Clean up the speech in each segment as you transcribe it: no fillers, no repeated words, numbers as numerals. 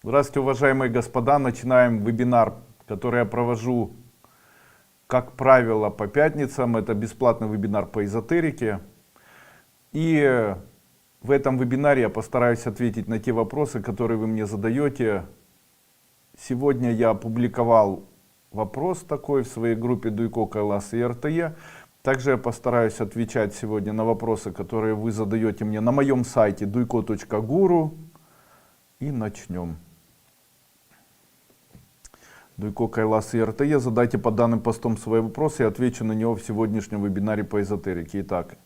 Здравствуйте, уважаемые господа. Начинаем вебинар, который я провожу, как правило, по пятницам. Это бесплатный вебинар по эзотерике. И в этом вебинаре я постараюсь ответить на те вопросы, которые вы мне задаете. Сегодня я опубликовал вопрос такой в своей группе Дуйко, Кайлас и РТЕ. Также я постараюсь отвечать сегодня на вопросы, которые вы задаете мне на моем сайте duiko.guru. И начнем. Дуйко, Кайлас и РТЕ. Задайте под данным постом свои вопросы, я отвечу на него в сегодняшнем вебинаре по эзотерике. Итак,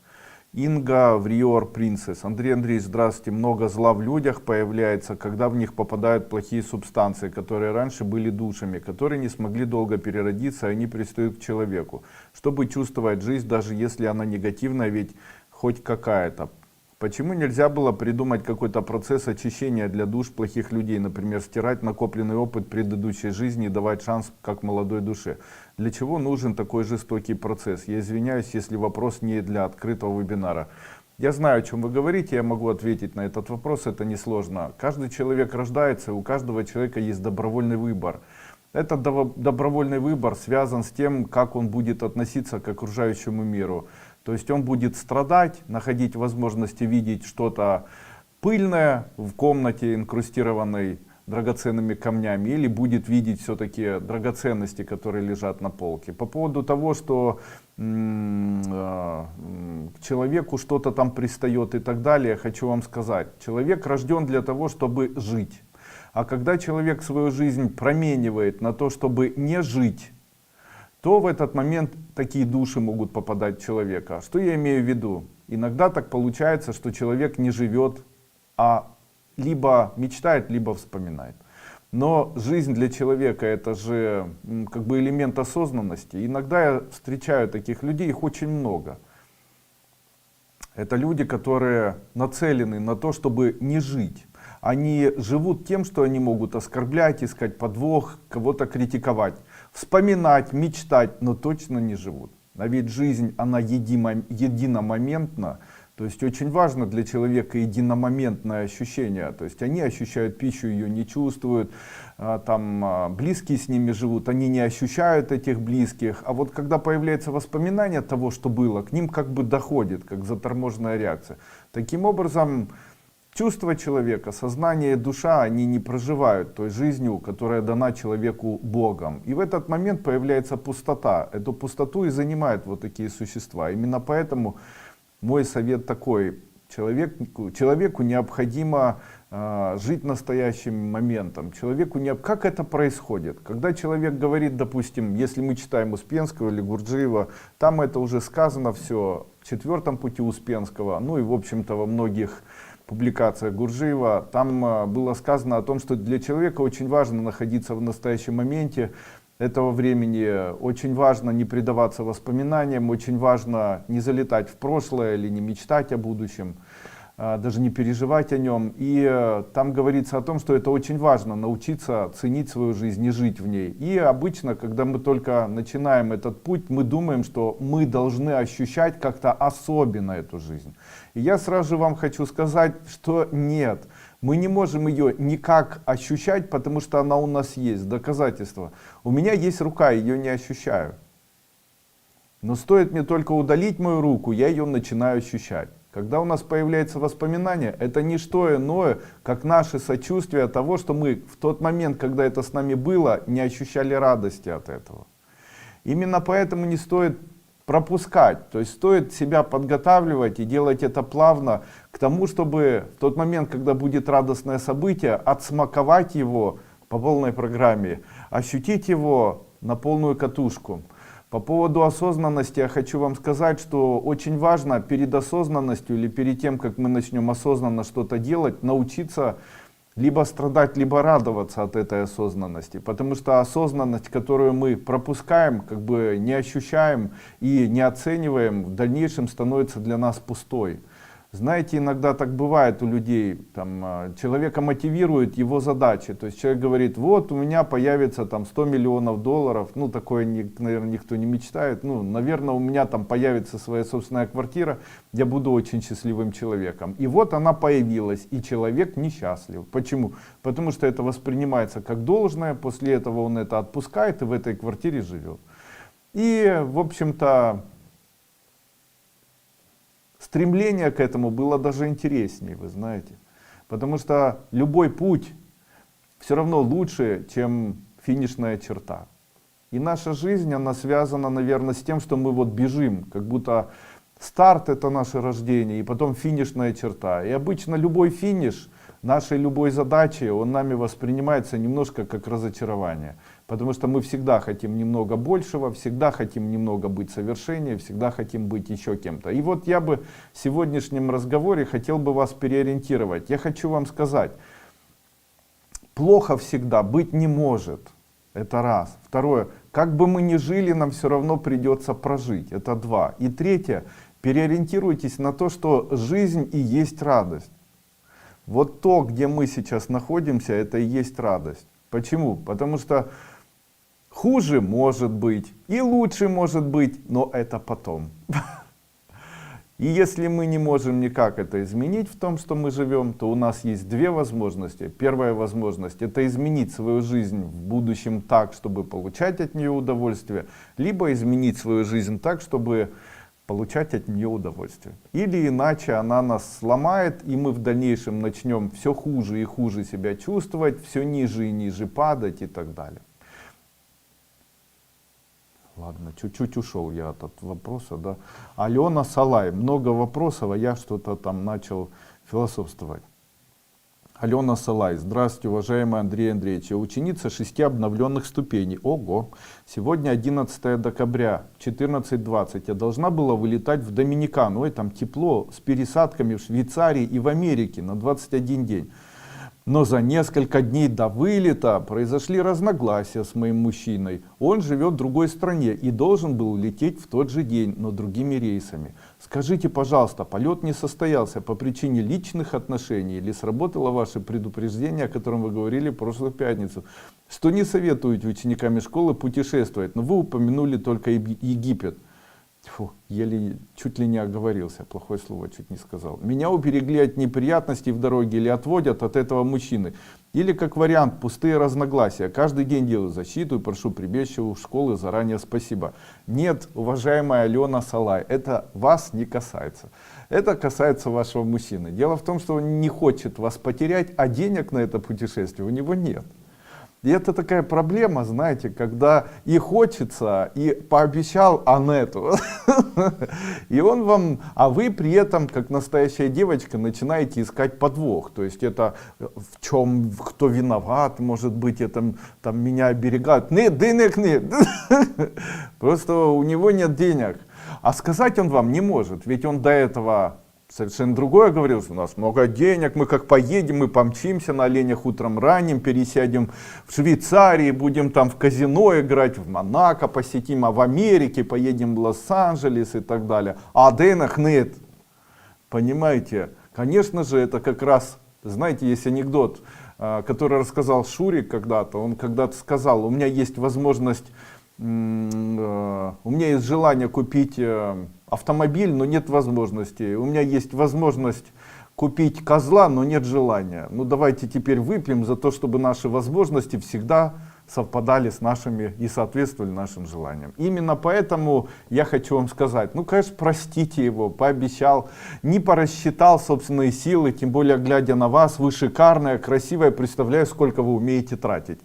Инга Вриор Принцесс. Андрей Андреевич, здравствуйте. Много зла в людях появляется, когда в них попадают плохие субстанции, которые раньше были душами, которые не смогли долго переродиться, и они пристают к человеку. Чтобы чувствовать жизнь, даже если она негативная, ведь хоть какая-то. Почему нельзя было придумать какой-то процесс очищения для душ плохих людей, например, стирать накопленный опыт предыдущей жизни и давать шанс как молодой душе? Для чего нужен такой жестокий процесс? Я извиняюсь, если вопрос не для открытого вебинара. Я знаю, о чем вы говорите, я могу ответить на этот вопрос, это несложно. Каждый человек рождается, и у каждого человека есть добровольный выбор. Этот добровольный выбор связан с тем, как он будет относиться к окружающему миру. То есть он будет страдать, находить возможности видеть что-то пыльное в комнате, инкрустированной драгоценными камнями, или будет видеть все-таки драгоценности, которые лежат на полке. По поводу того, что к человеку что-то там пристает и так далее, хочу вам сказать. Человек рожден для того, чтобы жить. А когда человек свою жизнь променивает на то, чтобы не жить, то в этот момент такие души могут попадать в человека. Что я имею в виду? Иногда так получается, что человек не живет, а либо мечтает, либо вспоминает. Но жизнь для человека это же как бы элемент осознанности. Иногда я встречаю таких людей, их очень много. Это люди, которые нацелены на то, чтобы не жить. Они живут тем, что они могут оскорблять, искать подвох, кого-то критиковать, вспоминать, мечтать, но точно не живут. А ведь жизнь, она единомоментна. То есть очень важно для человека единомоментное ощущение. То есть они ощущают пищу, ее не чувствуют, там близкие с ними живут, они не ощущают этих близких. А вот когда появляется воспоминание того, что было, к ним как бы доходит, как заторможенная реакция. Таким образом, чувства человека, сознание, душа, они не проживают той жизнью, которая дана человеку Богом. И в этот момент появляется пустота. Эту пустоту и занимают вот такие существа. Именно поэтому мой совет такой. Человеку необходимо жить настоящим моментом. Как это происходит? Когда человек говорит, допустим, если мы читаем Успенского или Гурджиева, там это уже сказано все в четвертом пути Успенского, ну и в общем-то во многих публикациях Гурджиева, там было сказано о том, что для человека очень важно находиться в настоящем моменте этого времени, очень важно не предаваться воспоминаниям, очень важно не залетать в прошлое или не мечтать о будущем, даже не переживать о нем. И там говорится о том, что это очень важно научиться ценить свою жизнь и жить в ней. И обычно, когда мы только начинаем этот путь, мы думаем, что мы должны ощущать как-то особенно эту жизнь. И я сразу же вам хочу сказать, что нет, мы не можем ее никак ощущать, потому что она у нас есть, доказательство. У меня есть рука, ее не ощущаю. Но стоит мне только удалить мою руку, я ее начинаю ощущать. Когда у нас появляется воспоминание, это не что иное, как наше сочувствие того, что мы в тот момент, когда это с нами было, не ощущали радости от этого. Именно поэтому не стоит пропускать, то есть стоит себя подготавливать и делать это плавно к тому, чтобы в тот момент, когда будет радостное событие, отсмаковать его по полной программе, ощутить его на полную катушку. По поводу осознанности я хочу вам сказать, что очень важно перед осознанностью или перед тем, как мы начнем осознанно что-то делать, научиться либо страдать, либо радоваться от этой осознанности. Потому что осознанность, которую мы пропускаем, как бы не ощущаем и не оцениваем, в дальнейшем становится для нас пустой. Знаете, иногда так бывает у людей, там, человека мотивирует его задачи. То есть человек говорит, вот у меня появится там 100 миллионов долларов, ну такое, наверное, никто не мечтает. Ну, наверное, у меня там появится своя собственная квартира, я буду очень счастливым человеком. И вот она появилась, и человек несчастлив. Почему? Потому что это воспринимается как должное, после этого он это отпускает и в этой квартире живет. И, в общем-то, стремление к этому было даже интереснее, вы знаете. Потому что любой путь все равно лучше, чем финишная черта. И наша жизнь, она связана, наверное, с тем, что мы вот бежим, как будто старт — это наше рождение, и потом финишная черта. И обычно любой финиш нашей любой задачи, он нами воспринимается немножко как разочарование. Потому что мы всегда хотим немного большего, всегда хотим немного быть совершеннее, всегда хотим быть еще кем-то. И вот я бы в сегодняшнем разговоре хотел бы вас переориентировать. Я хочу вам сказать, плохо всегда быть не может. Это раз. Второе, как бы мы ни жили, нам все равно придется прожить. Это два. И третье, переориентируйтесь на то, что жизнь и есть радость. Вот то, где мы сейчас находимся, это и есть радость. Почему? Потому что хуже может быть, и лучше может быть, но это потом. И если мы не можем никак это изменить в том, что мы живем, то у нас есть две возможности. Первая возможность — это изменить свою жизнь в будущем так, чтобы получать от нее удовольствие, либо изменить свою жизнь так, чтобы получать от нее удовольствие. Или иначе она нас сломает, и мы в дальнейшем начнем все хуже и хуже себя чувствовать, все ниже и ниже падать и так далее. Ладно, чуть-чуть ушел я от вопроса, да. Алена Салай, много вопросов, а я что-то там начал философствовать. Алена Салай, здравствуйте, уважаемый Андрей Андреевич, я ученица 6 обновленных ступеней. Ого! Сегодня 11 декабря, 14:20. Я должна была вылетать в Доминикану. Ой, там тепло, с пересадками в Швейцарии и в Америке на 21 день. Но за несколько дней до вылета произошли разногласия с моим мужчиной. Он живет в другой стране и должен был лететь в тот же день, но другими рейсами. Скажите, пожалуйста, полет не состоялся по причине личных отношений или сработало ваше предупреждение, о котором вы говорили в прошлую пятницу? Что не советуете учениками школы путешествовать, но вы упомянули только Египет. Фу, еле, чуть ли не оговорился, плохое слово чуть не сказал. Меня уберегли от неприятностей в дороге или отводят от этого мужчины. Или как вариант, пустые разногласия. Каждый день делаю защиту и прошу прибежище у школы, заранее спасибо. Нет, уважаемая Алена Салай, это вас не касается. Это касается вашего мужчины. Дело в том, что он не хочет вас потерять, а денег на это путешествие у него нет. И это такая проблема, знаете, когда и хочется, и пообещал, а нету. И он вам, а вы при этом, как настоящая девочка, начинаете искать подвох. То есть это в чем, кто виноват, может быть, это там меня оберегают. Нет, денег нет. Просто у него нет денег. А сказать он вам не может, ведь он до этого совершенно другое говорил, что у нас много денег, мы как поедем, мы помчимся на оленях утром ранним, пересядем в Швейцарии, будем там в казино играть, в Монако посетим, а в Америке поедем в Лос-Анджелес и так далее. А денег нет. Понимаете? Конечно же, это как раз, знаете, есть анекдот, который рассказал Шурик когда-то. Он когда-то сказал, у меня есть возможность, у меня есть желание купить автомобиль, но нет возможности. У меня есть возможность купить козла, но нет желания. Ну давайте теперь выпьем за то, чтобы наши возможности всегда совпадали с нашими и соответствовали нашим желаниям. Именно поэтому я хочу вам сказать, ну конечно, простите его, пообещал, не просчитал собственные силы, тем более глядя на вас, вы шикарная, красивая, представляю, сколько вы умеете тратить.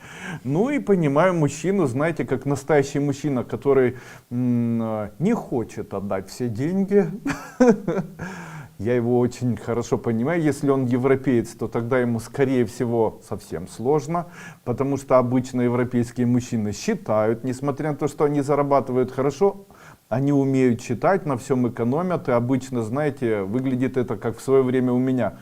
Ну и понимаю мужчину, знаете, как настоящий мужчина, который не хочет отдать все деньги. Я его очень хорошо понимаю. Если он европеец, то тогда ему, скорее всего, совсем сложно. Потому что обычно европейские мужчины считают, несмотря на то, что они зарабатывают хорошо, они умеют считать, на всем экономят. И обычно, знаете, выглядит это как в свое время у меня.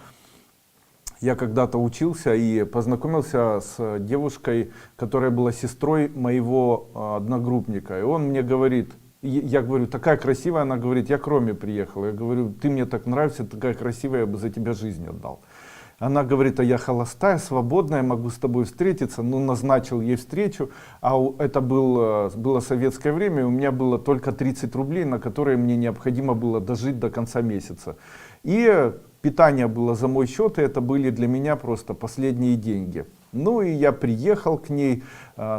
Я когда-то учился и познакомился с девушкой, которая была сестрой моего одногруппника. И он мне говорит, И я говорю, такая красивая, она говорит, я к Роме приехала. Я говорю, ты мне так нравишься, такая красивая, я бы за тебя жизнь отдал. Она говорит, а я холостая, свободная, могу с тобой встретиться. Ну, назначил ей встречу, это было советское время, и у меня было только 30 рублей, на которые мне необходимо было дожить до конца месяца. И питание было за мой счет, и это были для меня просто последние деньги. Ну и я приехал к ней,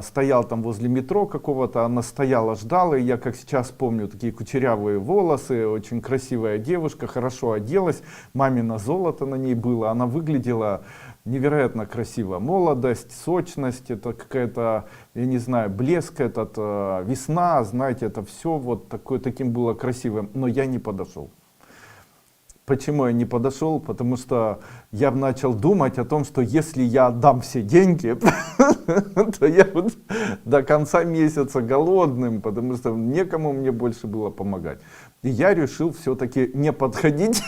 стоял там возле метро какого-то, она стояла, ждала, и я как сейчас помню, такие кучерявые волосы, очень красивая девушка, хорошо оделась, мамино золото на ней было, она выглядела невероятно красиво, молодость, сочность, это какая-то, я не знаю, блеск этот, весна, знаете, это все вот таким было красивым, но я не подошел. Почему я не подошел? Потому что я начал думать о том, что если я отдам все деньги, то я буду до конца месяца голодным, потому что некому мне больше было помогать. И я решил все-таки не подходить,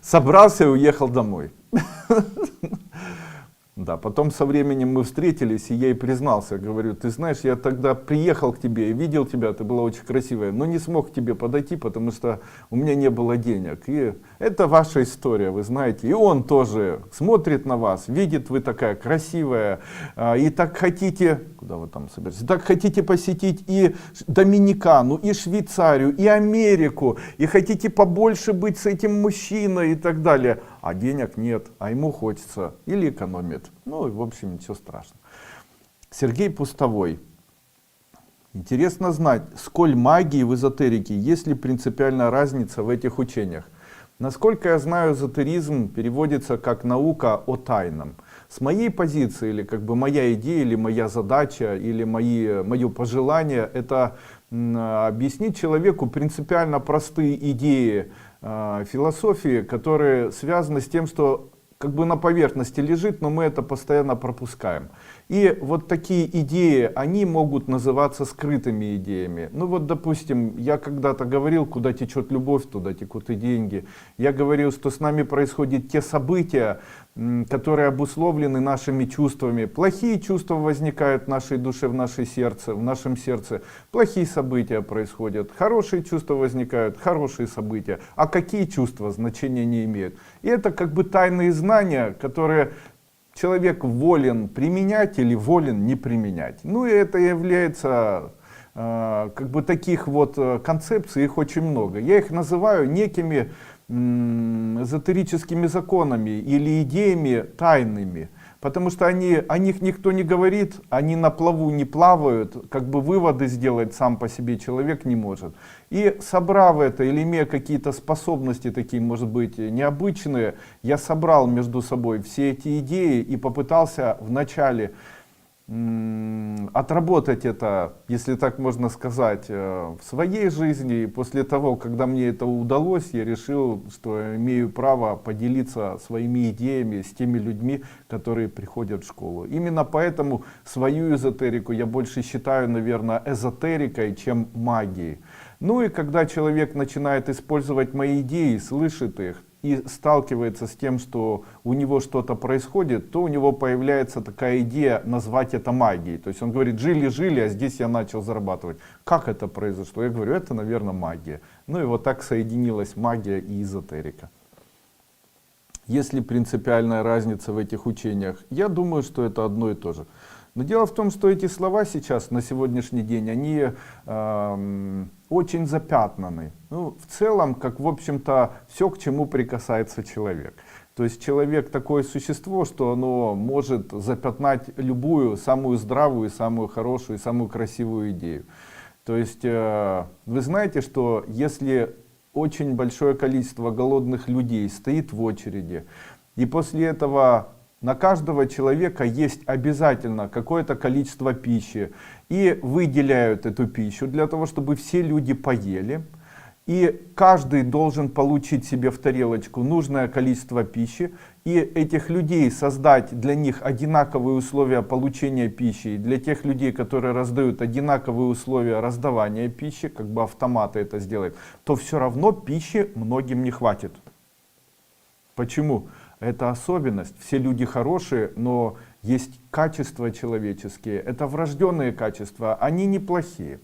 собрался и уехал домой. Да, потом со временем мы встретились, и я ей признался, говорю, ты знаешь, я тогда приехал к тебе и видел тебя, ты была очень красивая, но не смог к тебе подойти, потому что у меня не было денег. И это ваша история, вы знаете. И он тоже смотрит на вас, видит, вы такая красивая, и так хотите, куда вы там собираетесь, так хотите посетить и Доминикану, и Швейцарию, и Америку, и хотите побольше быть с этим мужчиной и так далее. А денег нет, а ему хочется или экономит. Ну, в общем, ничего страшного. Сергей Пустовой. Интересно знать, сколь магии в эзотерике, есть ли принципиальная разница в этих учениях? Насколько я знаю, эзотеризм переводится как наука о тайном. С моей позиции, или как бы моя идея, или моя задача, или мое пожелание, это объяснить человеку принципиально простые идеи философии, которые связаны с тем, что как бы на поверхности лежит, но мы это постоянно пропускаем. И вот такие идеи, они могут называться скрытыми идеями. Ну вот, допустим, я когда-то говорил, куда течет любовь, туда текут и деньги. Я говорил, что с нами происходят те события, которые обусловлены нашими чувствами. Плохие чувства возникают в нашей душе, в нашем сердце. Плохие события происходят. Хорошие чувства возникают, хорошие события. А какие чувства, значения не имеют. И это как бы тайные знания, которые человек волен применять или волен не применять. Ну и это является как бы таких вот концепций, их очень много. Я их называю некими эзотерическими законами или идеями тайными, потому что о них никто не говорит, они на плаву не плавают, как бы выводы сделать сам по себе человек не может. И собрав это или имея какие-то способности такие, может быть, необычные, я собрал между собой все эти идеи и попытался вначале отработать это, если так можно сказать, в своей жизни. И после того, когда мне это удалось, я решил, что имею право поделиться своими идеями с теми людьми, которые приходят в школу. Именно поэтому свою эзотерику я больше считаю, наверное, эзотерикой, чем магией. Ну и когда человек начинает использовать мои идеи, слышит их и сталкивается с тем, что у него что-то происходит, то у него появляется такая идея назвать это магией. То есть он говорит, жили-жили, а здесь я начал зарабатывать. Как это произошло? Я говорю, это, наверное, магия. Ну и вот так соединилась магия и эзотерика. Есть ли принципиальная разница в этих учениях? Я думаю, что это одно и то же. Но дело в том, что эти слова сейчас, на сегодняшний день, они очень запятнаны. Ну, в целом, как в общем-то, все, к чему прикасается человек. То есть человек такое существо, что оно может запятнать любую, самую здравую, самую хорошую, самую красивую идею. То есть вы знаете, что если очень большое количество голодных людей стоит в очереди, и после этого на каждого человека есть обязательно какое-то количество пищи, и выделяют эту пищу для того, чтобы все люди поели. И каждый должен получить себе в тарелочку нужное количество пищи, и этих людей создать для них одинаковые условия получения пищи, и для тех людей, которые раздают одинаковые условия раздавания пищи, как бы автоматы это сделают, то все равно пищи многим не хватит. Почему? Это особенность. Все люди хорошие, но есть качества человеческие. Это врожденные качества, они неплохие.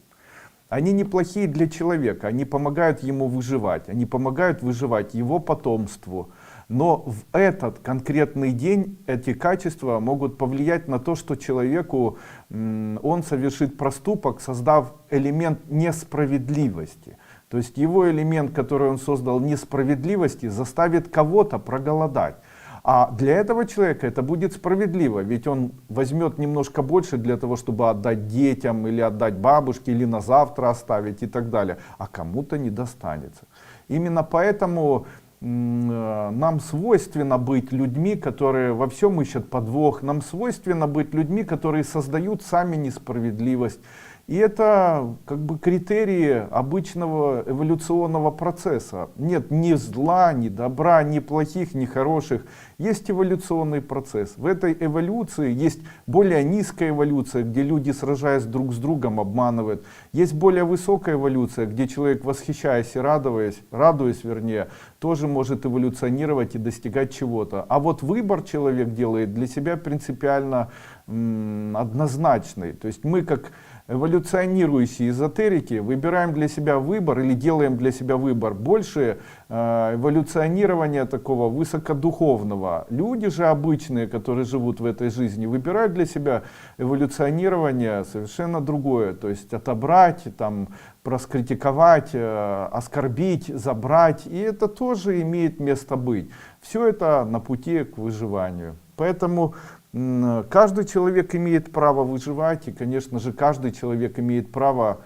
Они неплохие для человека, они помогают ему выживать, они помогают выживать его потомству. Но в этот конкретный день эти качества могут повлиять на то, что человеку он совершит проступок, создав элемент несправедливости. То есть его элемент, который он создал несправедливости, заставит кого-то проголодать. А для этого человека это будет справедливо, ведь он возьмет немножко больше для того, чтобы отдать детям, или отдать бабушке, или на завтра оставить и так далее. А кому-то не достанется. Именно поэтому нам свойственно быть людьми, которые во всем ищут подвох. Нам свойственно быть людьми, которые создают сами несправедливость. И это как бы критерии обычного эволюционного процесса. Нет ни зла, ни добра, ни плохих, ни хороших. Есть эволюционный процесс. В этой эволюции есть более низкая эволюция, где люди, сражаясь друг с другом, обманывают. Есть более высокая эволюция, где человек, восхищаясь и радуясь, вернее, тоже может эволюционировать и достигать чего-то. А вот выбор человек делает для себя принципиально однозначный. То есть мы, как эволюционирующие эзотерики, выбираем для себя выбор или делаем для себя выбор больше эволюционирования такого высокодуховного. Люди же обычные, которые живут в этой жизни, выбирают для себя эволюционирование совершенно другое. То есть отобрать, там, проскритиковать, оскорбить, забрать. И это тоже имеет место быть. Все это на пути к выживанию. Поэтому каждый человек имеет право выживать, и, конечно же, каждый человек имеет право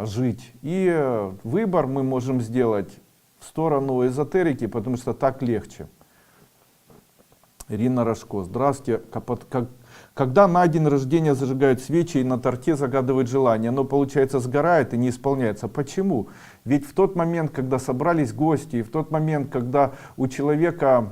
жить. И выбор мы можем сделать в сторону эзотерики, потому что так легче. Ирина Рожко. Здравствуйте. Когда на день рождения зажигают свечи и на торте загадывают желание, оно, получается, сгорает и не исполняется. Почему? Ведь в тот момент, когда собрались гости, и в тот момент, когда у человека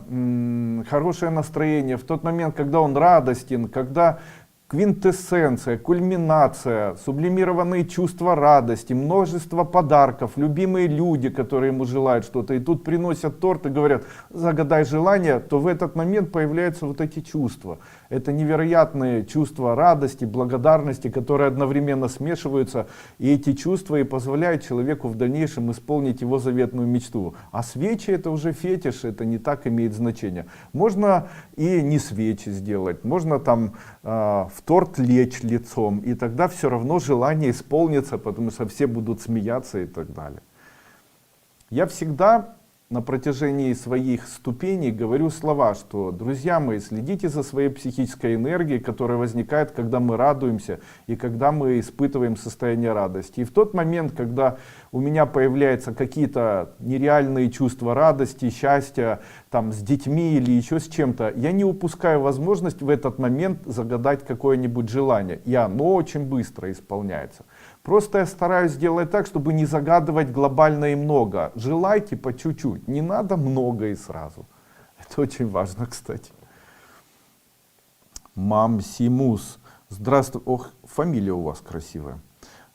хорошее настроение, в тот момент, когда он радостен, когда квинтэссенция, кульминация, сублимированные чувства радости, множество подарков, любимые люди, которые ему желают что-то, и тут приносят торт и говорят: загадай желание, то в этот момент появляются вот эти чувства. Это невероятные чувства радости, благодарности, которые одновременно смешиваются, и эти чувства и позволяют человеку в дальнейшем исполнить его заветную мечту. А свечи — это уже фетиш, это не так имеет значение. Можно и не свечи сделать, можно там в торт лечь лицом, и тогда все равно желание исполнится, потому что все будут смеяться и так далее. Я всегда на протяжении своих ступеней говорю слова, что, друзья мои, следите за своей психической энергией, которая возникает, когда мы радуемся и когда мы испытываем состояние радости. И в тот момент, когда у меня появляются какие-то нереальные чувства радости, счастья, там, с детьми или еще с чем-то, я не упускаю возможность в этот момент загадать какое-нибудь желание, и оно очень быстро исполняется. Просто я стараюсь сделать так, чтобы не загадывать глобально и много. Желайте по чуть-чуть, не надо много и сразу. Это очень важно, кстати. Мамсимус. Здравствуй. Ох, фамилия у вас красивая.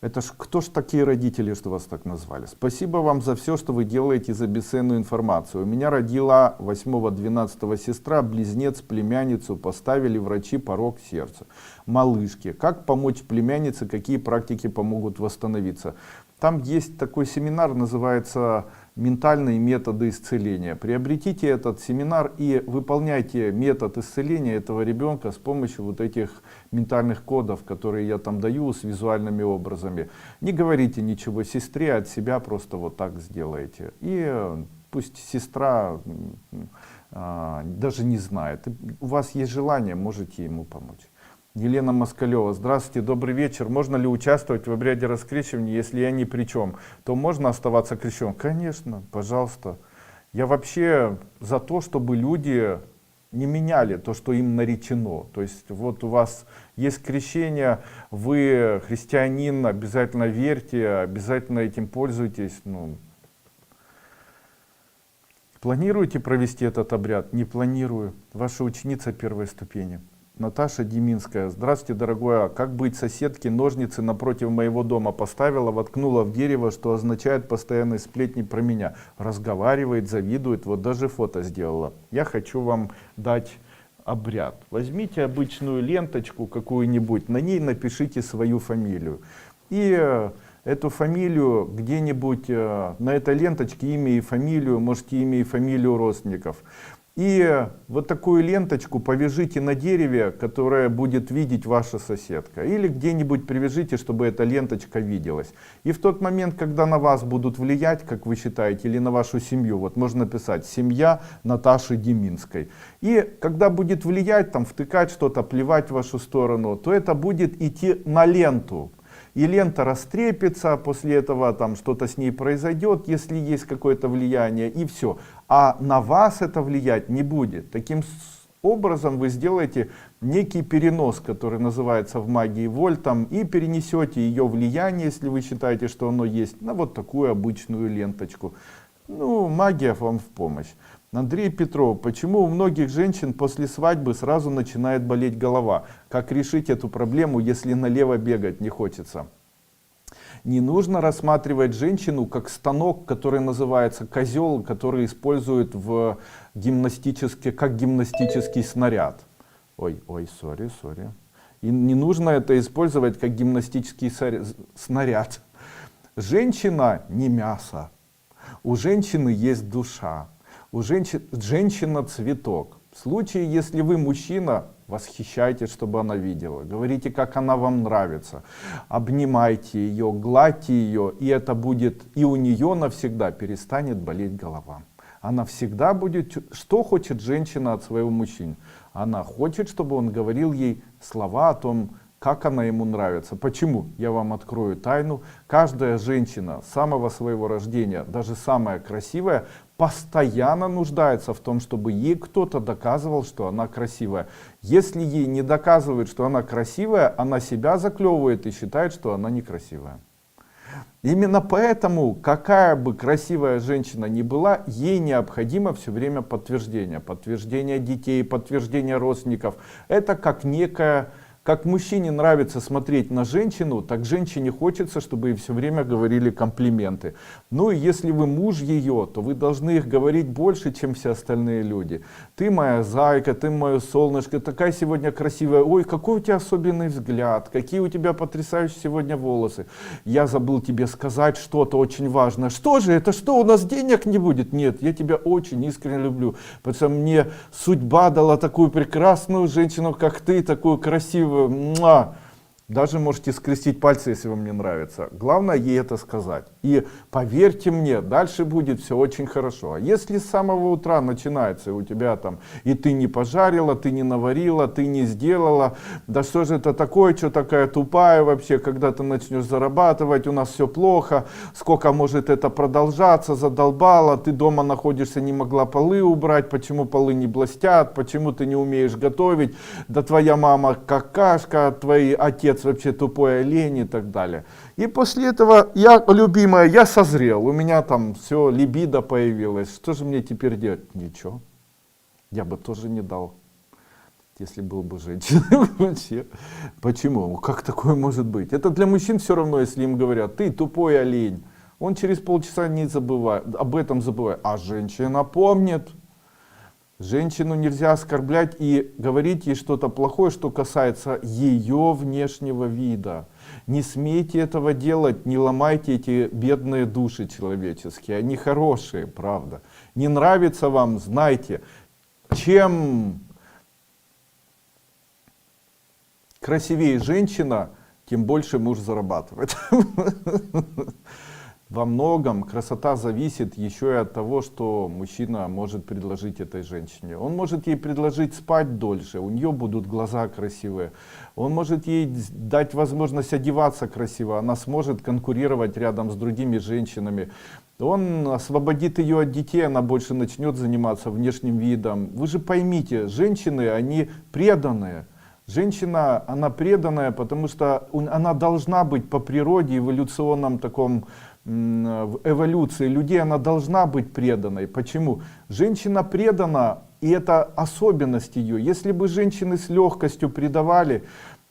Это ж кто ж такие родители, что вас так назвали? Спасибо вам за все, что вы делаете, за бесценную информацию. У меня родила 8-12 сестра, близнец, племянницу, поставили врачи порок сердца. Малышки. Как помочь племяннице, какие практики помогут восстановиться? Там есть такой семинар, называется «Ментальные методы исцеления». Приобретите этот семинар и выполняйте метод исцеления этого ребенка с помощью вот этих ментальных кодов, которые я там даю с визуальными образами. Не говорите ничего сестре, от себя просто вот так сделайте. И пусть сестра даже не знает. У вас есть желание, можете ему помочь. Елена Москалева. Здравствуйте, добрый вечер. Можно ли участвовать в обряде раскрещивания, если я ни при чем? То можно оставаться крещенным? Конечно, пожалуйста. Я вообще за то, чтобы люди не меняли то, что им наречено. То есть вот у вас есть крещение, вы христианин, обязательно верьте, обязательно этим пользуйтесь. Ну, планируете провести этот обряд? Не планирую. Ваша ученица первой ступени. Наташа Деминская. Здравствуйте, дорогой. Как быть соседке? Ножницы напротив моего дома поставила, воткнула в дерево, что означает постоянные сплетни про меня. Разговаривает, завидует, вот даже фото сделала. Я хочу вам дать обряд. Возьмите обычную ленточку какую-нибудь, на ней напишите свою фамилию. И эту фамилию где-нибудь на этой ленточке, имя и фамилию, можете имя и фамилию родственников. И вот такую ленточку повяжите на дереве, которое будет видеть ваша соседка. Или где-нибудь привяжите, чтобы эта ленточка виделась. И в тот момент, когда на вас будут влиять, как вы считаете, или на вашу семью, вот можно написать «семья Наташи Деминской». И когда будет влиять, там, втыкать что-то, плевать в вашу сторону, то это будет идти на ленту. И лента растрепится, после этого там что-то с ней произойдет, если есть какое-то влияние, и все. А на вас это влиять не будет. Таким образом вы сделаете некий перенос, который называется в магии вольтом, и перенесете ее влияние, если вы считаете, что оно есть, на вот такую обычную ленточку. Ну, магия вам в помощь. Андрей Петров, почему у многих женщин после свадьбы сразу начинает болеть голова? Как решить эту проблему, если налево бегать не хочется? Не нужно рассматривать женщину как станок, который называется козел, который используют как гимнастический снаряд. Сори. И не нужно это использовать как гимнастический снаряд. Женщина не мясо. У женщины есть душа. Женщина цветок. В случае, если вы мужчина, восхищайтесь, чтобы она видела. Говорите, как она вам нравится. Обнимайте ее, гладьте ее, и это будет, и у нее навсегда перестанет болеть голова. Она всегда будет, что хочет женщина от своего мужчины? Она хочет, чтобы он говорил ей слова о том, как она ему нравится. Почему? Я вам открою тайну. Каждая женщина с самого своего рождения, даже самая красивая, постоянно нуждается в том, чтобы ей кто-то доказывал, что она красивая. Если ей не доказывают, что она красивая, она себя заклевывает и считает, что она некрасивая. Именно поэтому, какая бы красивая женщина ни была, ей необходимо все время подтверждение. Подтверждение детей, подтверждение родственников. Это как мужчине нравится смотреть на женщину, так женщине хочется, чтобы ей все время говорили комплименты. Ну и если вы муж ее, то вы должны их говорить больше, чем все остальные люди. Ты моя зайка, ты мое солнышко, такая сегодня красивая. Ой, какой у тебя особенный взгляд, какие у тебя потрясающие сегодня волосы. Я забыл тебе сказать что-то очень важное. Что же это, что у нас денег не будет? Нет, я тебя очень искренне люблю, потому что мне судьба дала такую прекрасную женщину, как ты, такую красивую. Даже можете скрестить пальцы, если вам не нравится. Главное ей это сказать. И поверьте мне, дальше будет все очень хорошо. А если с самого утра начинается у тебя там, и ты не пожарила, ты не наварила, ты не сделала, да что же это такое, что такая тупая вообще, когда ты начнешь зарабатывать, у нас все плохо, сколько может это продолжаться, задолбала, ты дома находишься, не могла полы убрать, почему полы не блестят, почему ты не умеешь готовить, да твоя мама какашка, твой отец вообще тупой олень и так далее. И после этого я, любимая, я созрел, у меня там все, либидо появилось, что же мне теперь делать? Ничего, я бы тоже не дал, если был бы женщиной. Почему? Как такое может быть? Это для мужчин все равно, если им говорят, ты тупой олень, он через полчаса не забывает, об этом забывает, а женщина помнит. Женщину нельзя оскорблять и говорить ей что-то плохое, что касается ее внешнего вида. Не смейте этого делать, не ломайте эти бедные души человеческие, они хорошие, правда. Не нравится вам, знайте, чем красивее женщина, тем больше муж зарабатывает. Во многом красота зависит еще и от того, что мужчина может предложить этой женщине. Он может ей предложить спать дольше, у нее будут глаза красивые. Он может ей дать возможность одеваться красиво, она сможет конкурировать рядом с другими женщинами. Он освободит ее от детей, она больше начнет заниматься внешним видом. Вы же поймите, женщины, они преданные. Женщина, она преданная, потому что она должна быть по природе, эволюционном таком, в эволюции людей, она должна быть преданной. Почему? Женщина предана, и это особенность ее. Если бы женщины с легкостью предавали,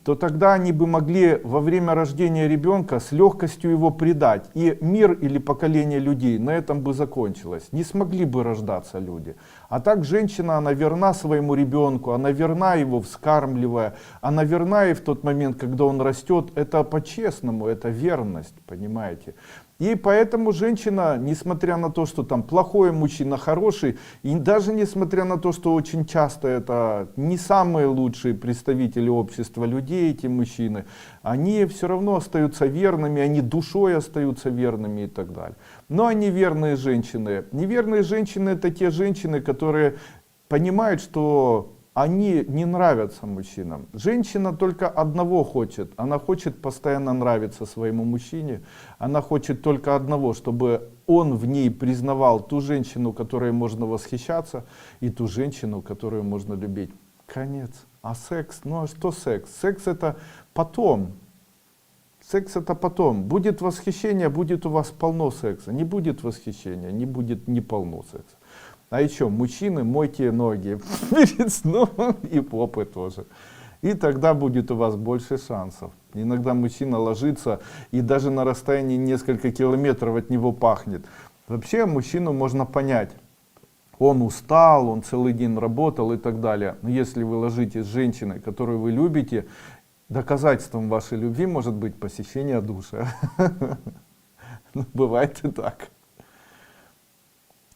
то тогда они бы могли во время рождения ребенка с легкостью его предать. И мир или поколение людей на этом бы закончилось. Не смогли бы рождаться люди. А так женщина, она верна своему ребенку, она верна его вскармливая, она верна и в тот момент, когда он растет. Это по-честному, это верность, понимаете. И поэтому женщина, несмотря на то, что там плохой мужчина, хороший, и даже несмотря на то, что очень часто это не самые лучшие представители общества людей, эти мужчины, они все равно остаются верными, они душой остаются верными и так далее. Но они верные женщины. Неверные женщины — это те женщины, которые понимают, что они не нравятся мужчинам. Женщина только одного хочет. Она хочет постоянно нравиться своему мужчине. Она хочет только одного, чтобы он в ней признавал ту женщину, которой можно восхищаться, и ту женщину, которую можно любить. Конец. А секс? Ну а что секс? Секс — это потом. Секс — это потом. Будет восхищение, будет у вас полно секса. Не будет восхищения, не будет не полно секса. А еще, мужчины, мойте ноги перед сном и попы тоже. И тогда будет у вас больше шансов. Иногда мужчина ложится, и даже на расстоянии несколько километров от него пахнет. Вообще мужчину можно понять. Он устал, он целый день работал и так далее. Но если вы ложитесь с женщиной, которую вы любите, доказательством вашей любви может быть посещение душа. Бывает и так.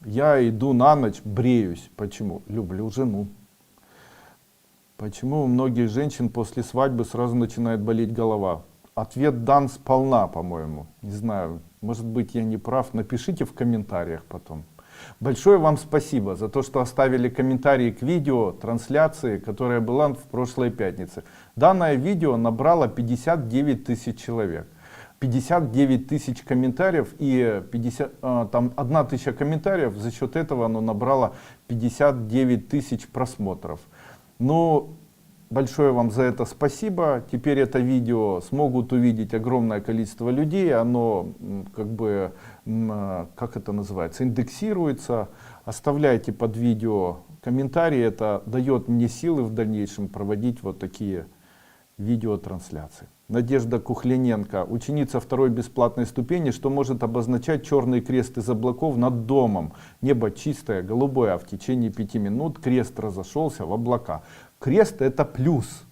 Я иду на ночь, бреюсь. Почему? Люблю жену. Почему у многих женщин после свадьбы сразу начинает болеть голова? Ответ дан сполна, по-моему. Не знаю, может быть, я не прав. Напишите в комментариях потом. Большое вам спасибо за то, что оставили комментарии к видео трансляции, которая была в прошлой пятнице. Данное видео набрало 59 тысяч человек. 59 тысяч комментариев и 1000 комментариев, за счет этого оно набрало 59 тысяч просмотров. Ну, большое вам за это спасибо. Теперь это видео смогут увидеть огромное количество людей. Оно как бы, как это называется, индексируется. Оставляйте под видео комментарии. Это дает мне силы в дальнейшем проводить вот такие видеотрансляции. Надежда Кухлененко, ученица второй бесплатной ступени, что может обозначать черный крест из облаков над домом. Небо чистое, голубое, а в течение 5 минут крест разошелся в облака. Крест — это плюс.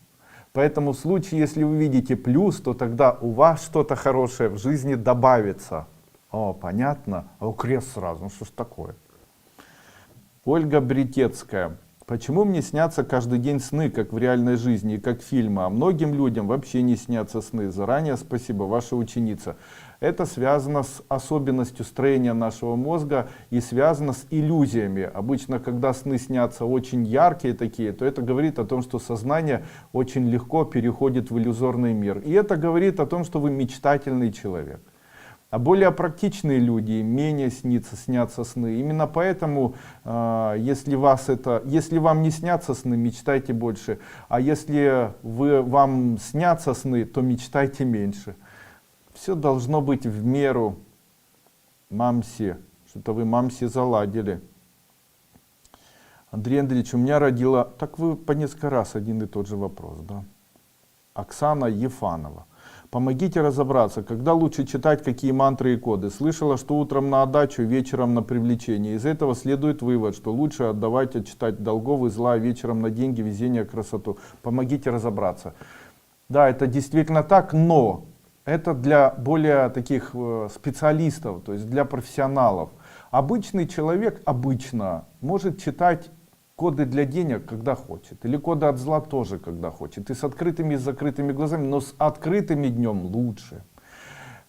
Поэтому в случае, если вы видите плюс, то тогда у вас что-то хорошее в жизни добавится. О, понятно? А крест сразу, ну что ж такое? Ольга Бретецкая. Почему мне снятся каждый день сны, как в реальной жизни и как фильмы, а многим людям вообще не снятся сны? Заранее спасибо, ваша ученица. Это связано с особенностью строения нашего мозга и связано с иллюзиями. Обычно, когда сны снятся очень яркие такие, то это говорит о том, что сознание очень легко переходит в иллюзорный мир. И это говорит о том, что вы мечтательный человек. А более практичные люди менее снятся сны. Именно поэтому, если вам не снятся сны, мечтайте больше. А если вам снятся сны, то мечтайте меньше. Все должно быть в меру. Мамси. Что-то вы мамси заладили. Андрей Андреевич, у меня родила... Так вы по несколько раз один и тот же вопрос, да? Оксана Ефанова. Помогите разобраться, когда лучше читать какие мантры и коды. Слышала, что утром на отдачу, вечером на привлечение. Из этого следует вывод, что лучше отдавать, читать долгов и зла, а вечером на деньги, везение, красоту. Помогите разобраться. Да, это действительно так, но это для более таких специалистов, то есть для профессионалов. Обычный человек обычно может читать коды для денег, когда хочет. Или коды от зла тоже, когда хочет. И с открытыми и с закрытыми глазами. Но с открытыми днем лучше.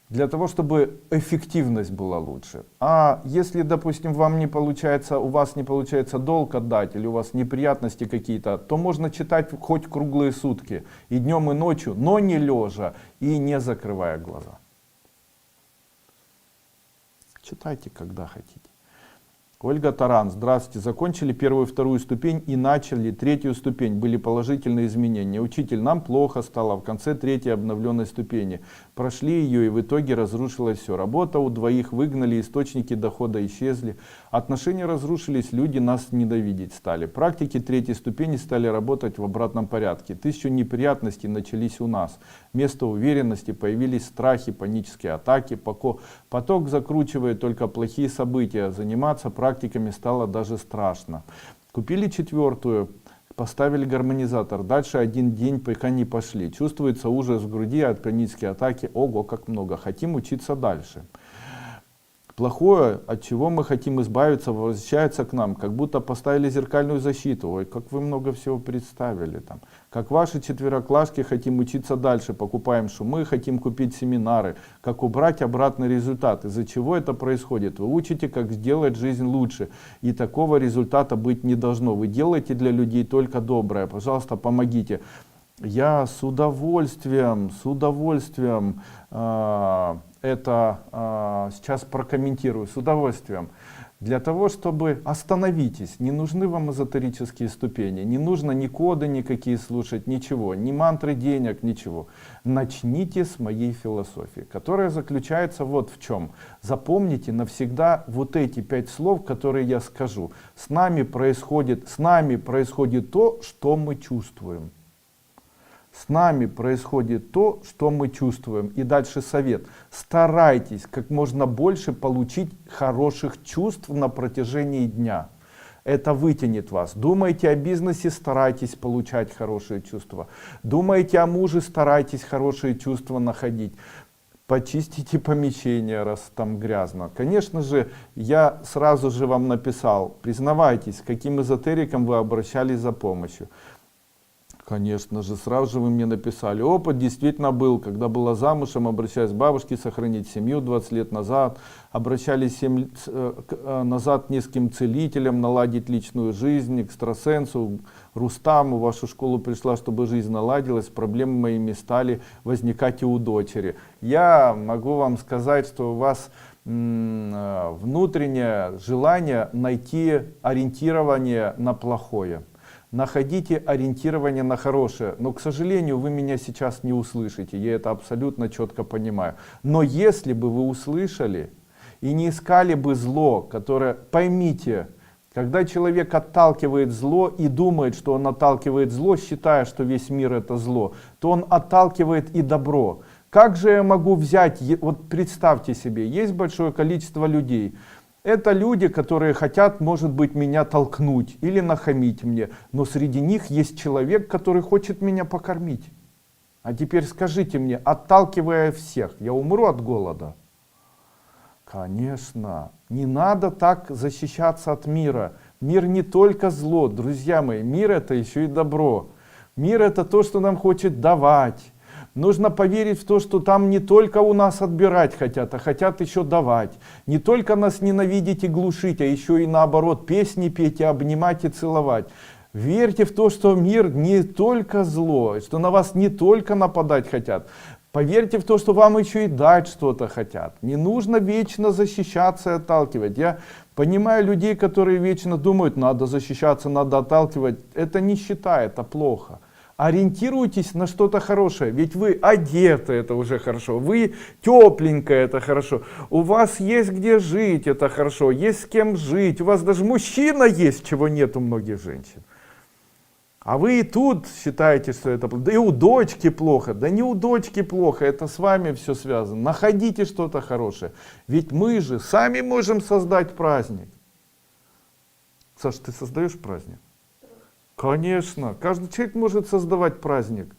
Для того, чтобы эффективность была лучше. А если, допустим, у вас не получается долг отдать, или у вас неприятности какие-то, то можно читать хоть круглые сутки. И днем, и ночью, но не лежа и не закрывая глаза. Читайте, когда хотите. Ольга Таран, здравствуйте. Закончили первую и вторую ступень и начали третью ступень. Были положительные изменения. Учитель, нам плохо стало в конце третьей обновленной ступени. Прошли ее и в итоге разрушилось все. Работа у двоих выгнали, источники дохода исчезли. Отношения разрушились, люди нас ненавидеть стали. Практики третьей ступени стали работать в обратном порядке. 1000 неприятностей начались у нас. Вместо уверенности появились страхи, панические атаки. Поток закручивает только плохие события. Заниматься практикой практиками стало даже страшно. Купили 4-ю, поставили гармонизатор. Дальше 1 день пока не пошли. Чувствуется ужас в груди от панической атаки. Ого, как много. Хотим учиться дальше. Плохое, от чего мы хотим избавиться, возвращается к нам, как будто поставили зеркальную защиту. Ой, как вы много всего представили там. Как ваши 4-клашки, хотим учиться дальше, покупаем шумы, хотим купить семинары, как убрать обратный результат. Из-за чего это происходит? Вы учите, как сделать жизнь лучше, и такого результата быть не должно. Вы делаете для людей только доброе. Пожалуйста, помогите. Я с удовольствием это сейчас прокомментирую, с удовольствием. Для того, чтобы остановитесь, не нужны вам эзотерические ступени, не нужно ни коды никакие слушать, ничего, ни мантры денег, ничего. Начните с моей философии, которая заключается вот в чем. Запомните навсегда вот эти 5 слов, которые я скажу. С нами происходит то, что мы чувствуем. С нами происходит то, что мы чувствуем. И дальше совет. Старайтесь как можно больше получить хороших чувств на протяжении дня. Это вытянет вас. Думаете о бизнесе, старайтесь получать хорошие чувства. Думаете о муже, старайтесь хорошие чувства находить. Почистите помещение, раз там грязно. Конечно же, я сразу же вам написал, признавайтесь, к каким эзотерикам вы обращались за помощью. Конечно же, сразу же вы мне написали. Опыт действительно был, когда была замужем, обращаясь к бабушке, сохранить семью 20 лет назад, обращались 7 лет назад к нескольким целителям, наладить личную жизнь, экстрасенсу, Рустаму, в вашу школу пришла, чтобы жизнь наладилась, проблемы моими стали возникать и у дочери. Я могу вам сказать, что у вас внутреннее желание найти ориентирование на плохое. Находите ориентирование на хорошее, но, к сожалению, вы меня сейчас не услышите, я это абсолютно четко понимаю. Но если бы вы услышали и не искали бы зло, которое, поймите, когда человек отталкивает зло и думает, что он отталкивает зло, считая, что весь мир это зло, то он отталкивает и добро. Как же я могу взять, вот представьте себе, есть большое количество людей, это люди, которые хотят, может быть, меня толкнуть или нахамить мне. Но среди них есть человек, который хочет меня покормить. А теперь скажите мне, отталкивая всех, я умру от голода? Конечно, не надо так защищаться от мира. Мир не только зло, друзья мои, мир это еще и добро. Мир это то, что нам хочет давать. Нужно поверить в то, что там не только у нас отбирать хотят, а хотят еще давать. Не только нас ненавидеть и глушить, а еще и наоборот песни петь и обнимать и целовать. Верьте в то, что мир не только зло, что на вас не только нападать хотят. Поверьте в то, что вам еще и дать что-то хотят. Не нужно вечно защищаться и отталкивать. Я понимаю людей, которые вечно думают, надо защищаться, надо отталкивать. Это нищета, это плохо. Ориентируйтесь на что-то хорошее, ведь вы одеты, это уже хорошо, вы тепленькая, это хорошо, у вас есть где жить, это хорошо, есть с кем жить, у вас даже мужчина есть, чего нет у многих женщин. А вы и тут считаете, что это плохо, да и у дочки плохо, да не у дочки плохо, это с вами все связано, находите что-то хорошее, ведь мы же сами можем создать праздник. Саша, ты создаешь праздник? Конечно, каждый человек может создавать праздник.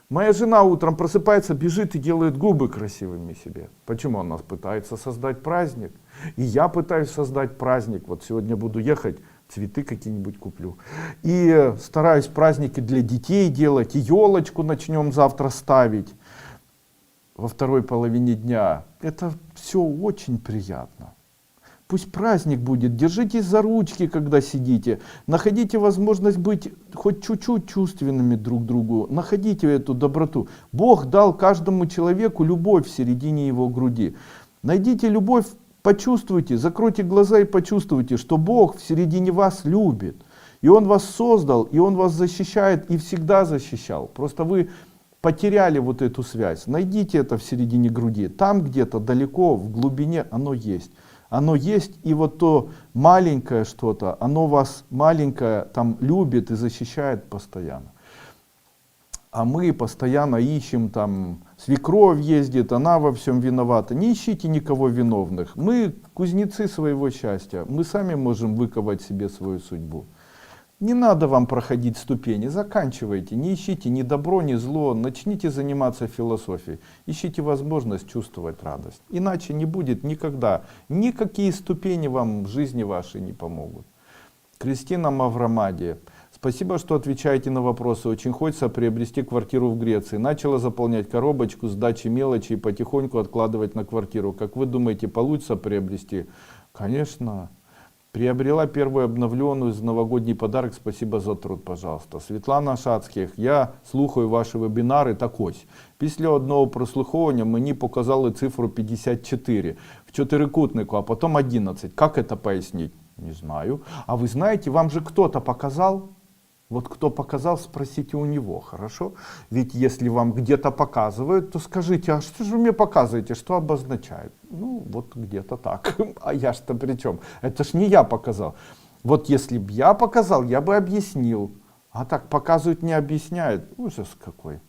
Моя жена утром просыпается, бежит и делает губы красивыми себе. Почему она пытается создать праздник? И я пытаюсь создать праздник. Вот сегодня буду ехать, цветы какие-нибудь куплю. И стараюсь праздники для детей делать. И елочку начнем завтра ставить во второй половине дня. Это все очень приятно. Пусть праздник будет, держитесь за ручки, когда сидите, находите возможность быть хоть чуть-чуть чувственными друг к другу, находите эту доброту. Бог дал каждому человеку любовь в середине его груди. Найдите любовь, почувствуйте, закройте глаза и почувствуйте, что Бог в середине вас любит. И Он вас создал, и Он вас защищает, и всегда защищал. Просто вы потеряли вот эту связь. Найдите это в середине груди, там где-то далеко, в глубине оно есть. Оно есть, и вот то маленькое что-то, оно вас маленькое там любит и защищает постоянно. А мы постоянно ищем, там, свекровь ездит, она во всем виновата. Не ищите никого виновных. Мы кузнецы своего счастья. Мы сами можем выковать себе свою судьбу. Не надо вам проходить ступени, заканчивайте. Не ищите ни добро, ни зло. Начните заниматься философией. Ищите возможность чувствовать радость. Иначе не будет никогда. Никакие ступени вам в жизни вашей не помогут. Кристина Маврамадия. Спасибо, что отвечаете на вопросы. Очень хочется приобрести квартиру в Греции. Начала заполнять коробочку с дачей мелочи и потихоньку откладывать на квартиру. Как вы думаете, получится приобрести? Конечно. Приобрела первую обновленную за новогодний подарок. Спасибо за труд, пожалуйста. Світлана Шацьких. Я слухаю ваші вебінари. Так ось. Після одного прослуховування мені показали цифру 54 в чотирикутнику, а потом 11. Как это пояснить? Не знаю. А вы знаете, вам же кто-то показал? Вот кто показал, спросите у него, хорошо? Ведь если вам где-то показывают, то скажите, а что же вы мне показываете, что обозначает? Ну, вот где-то так. А я что при чем? Это ж не я показал. Вот если бы я показал, я бы объяснил. А так показывают, не объясняют. Ужас какой.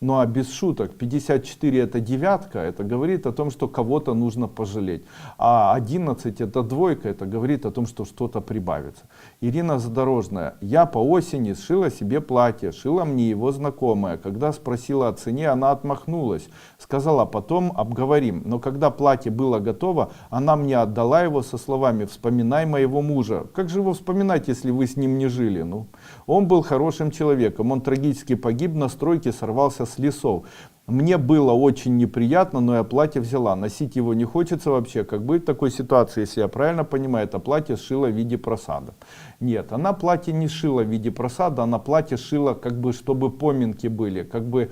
Ну а без шуток, 54 это девятка, это говорит о том, что кого-то нужно пожалеть. А 11 это двойка, это говорит о том, что что-то прибавится. Ирина Задорожная. Я по осени сшила себе платье, шила мне его знакомая. Когда спросила о цене, она отмахнулась. Сказала, потом обговорим. Но когда платье было готово, она мне отдала его со словами: вспоминай моего мужа. Как же его вспоминать, если вы с ним не жили? Ну, он был хорошим человеком, он трагически погиб на стройке, сорвался с лесов. Мне было очень неприятно, но я платье взяла. Носить его не хочется вообще. Как быть в такой ситуации, если я правильно понимаю, это платье сшила в виде просада? Нет, она платье не шила в виде просада, она платье шила, как бы, чтобы поминки были, как бы,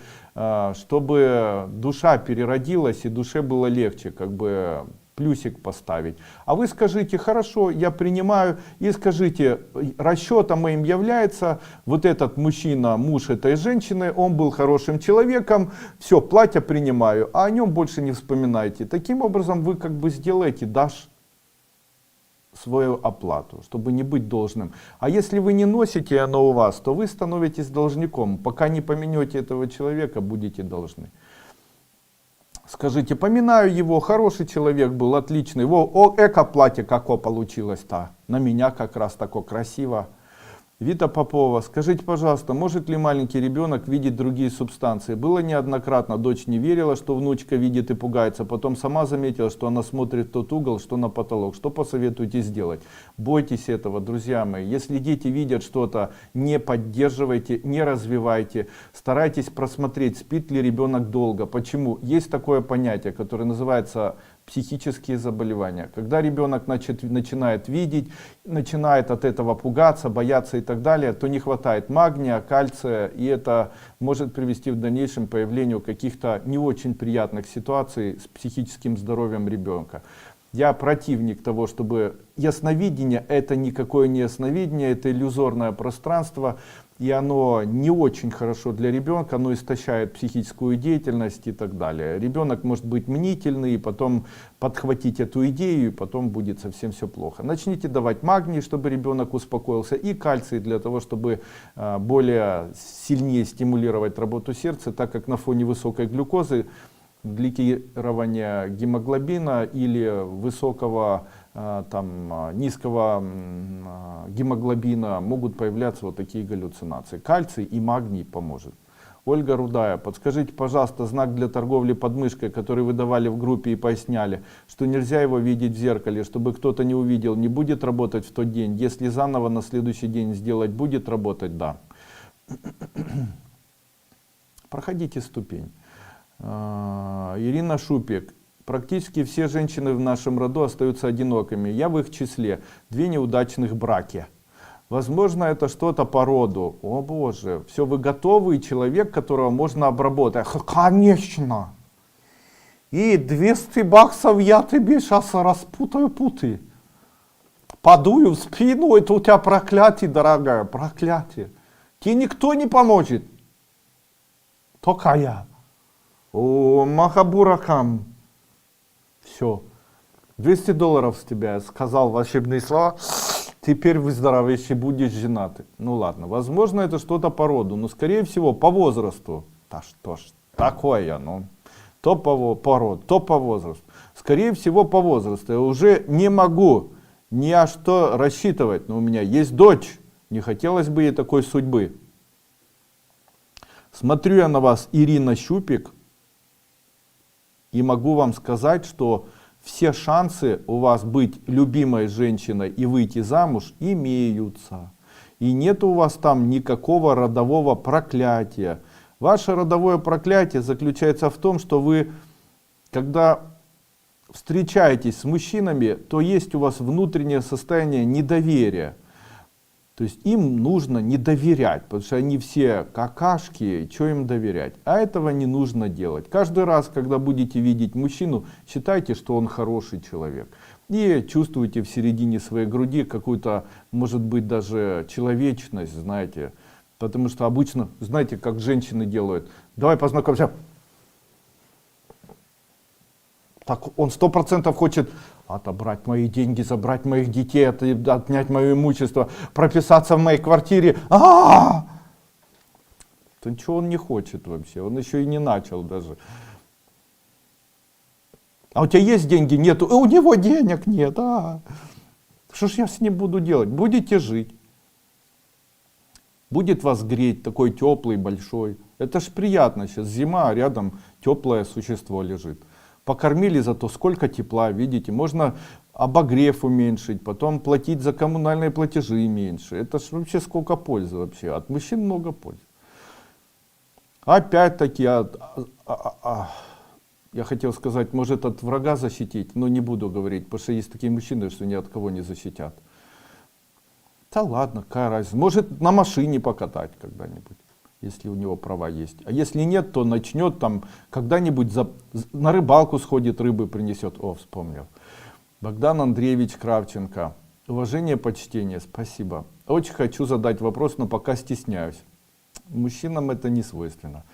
чтобы душа переродилась и душе было легче, как бы плюсик поставить. А вы скажите, хорошо, я принимаю, и скажите, расчетом моим является вот этот мужчина, муж этой женщины, он был хорошим человеком, все, платье принимаю, а о нем больше не вспоминайте. Таким образом вы как бы сделаете, дашь свою оплату, чтобы не быть должным. А если вы не носите оно у вас, то вы становитесь должником. Пока не поменете этого человека, будете должны. Скажите, поминаю его, хороший человек был, отличный. Эко-платье како получилось-то. На меня как раз тако красиво. Вита Попова, скажите, пожалуйста, может ли маленький ребенок видеть другие субстанции? Было неоднократно, дочь не верила, что внучка видит и пугается. Потом сама заметила, что она смотрит в тот угол, что на потолок. Что посоветуете сделать? Бойтесь этого, друзья мои. Если дети видят что-то, не поддерживайте, не развивайте. Старайтесь просмотреть, спит ли ребенок долго. Почему? Есть такое понятие, которое называется психические заболевания. Когда ребенок начинает видеть, начинает от этого пугаться, бояться и так далее, то не хватает магния, кальция, и это может привести в дальнейшем к появлению каких-то не очень приятных ситуаций с психическим здоровьем ребенка. Я противник того, чтобы ясновидение, это никакое не ясновидение, это иллюзорное пространство, и оно не очень хорошо для ребенка, оно истощает психическую деятельность и так далее. Ребенок может быть мнительный, и потом подхватить эту идею, и потом будет совсем все плохо. Начните давать магний, чтобы ребенок успокоился, и кальций для того, чтобы более сильнее стимулировать работу сердца, так как на фоне высокой глюкозы, гликирования гемоглобина или высокого низкого гемоглобина могут появляться вот такие галлюцинации. Кальций и магний поможет. Ольга Рудая, подскажите, пожалуйста, знак для торговли подмышкой, который вы давали в группе и поясняли, что нельзя его видеть в зеркале, чтобы кто-то не увидел, не будет работать в тот день. Если заново на следующий день сделать, будет работать? Да. Проходите ступень. Ирина Шупик. Практически все женщины в нашем роду остаются одинокими. Я в их числе. 2 неудачных браки. Возможно, это что-то по роду. О боже, все, вы готовый человек, которого можно обработать. Конечно. И 200 баксов я тебе сейчас распутаю путы. Подую в спину, это у тебя проклятие, дорогая, проклятие. Тебе никто не поможет. Только я. О, Махабуракам. Все. $200 с тебя, я сказал волшебные слова. теперь выздоравливаешь и будешь женаты. Ну ладно, возможно это что-то по роду, но скорее всего по возрасту. Да что ж такое, ну. То по роду, то по возрасту. Скорее всего по возрасту. Я уже не могу ни о что рассчитывать, но у меня есть дочь. Не хотелось бы ей такой судьбы. Смотрю я на вас, Ирина Щупик, и могу вам сказать, что все шансы у вас быть любимой женщиной и выйти замуж имеются. И нет у вас там никакого родового проклятия. Ваше родовое проклятие заключается в том, что вы, когда встречаетесь с мужчинами, то есть у вас внутреннее состояние недоверия. То есть им нужно не доверять, потому что они все какашки, что им доверять. А этого не нужно делать. Каждый раз, когда будете видеть мужчину, считайте, что он хороший человек. И чувствуйте в середине своей груди какую-то, может быть, даже человечность, знаете. Потому что обычно, знаете, как женщины делают. Давай познакомимся. Так он 100% хочет отобрать мои деньги, забрать моих детей, отнять мое имущество, прописаться в моей квартире. То ничего он не хочет вообще, он еще и не начал даже. А у тебя есть деньги? Нету. У него денег нет. Что ж я с ним буду делать? Будете жить. Будет вас греть, такой теплый, большой. Это ж приятно, сейчас зима, а рядом теплое существо лежит. Покормили, зато сколько тепла, видите, можно обогрев уменьшить, потом платить за коммунальные платежи меньше. Это ж вообще сколько пользы вообще, от мужчин много пользы. Опять-таки, я хотел сказать, может от врага защитить, но не буду говорить, потому что есть такие мужчины, что ни от кого не защитят. Да ладно, какая разница, может на машине покатать когда-нибудь. Если у него права есть. А если нет, то начнет там когда-нибудь на рыбалку сходит, рыбы принесет. О, вспомнил. Богдан Андреевич Кравченко. Уважение, почтение. Спасибо. Очень хочу задать вопрос, но пока стесняюсь. Мужчинам это не свойственно.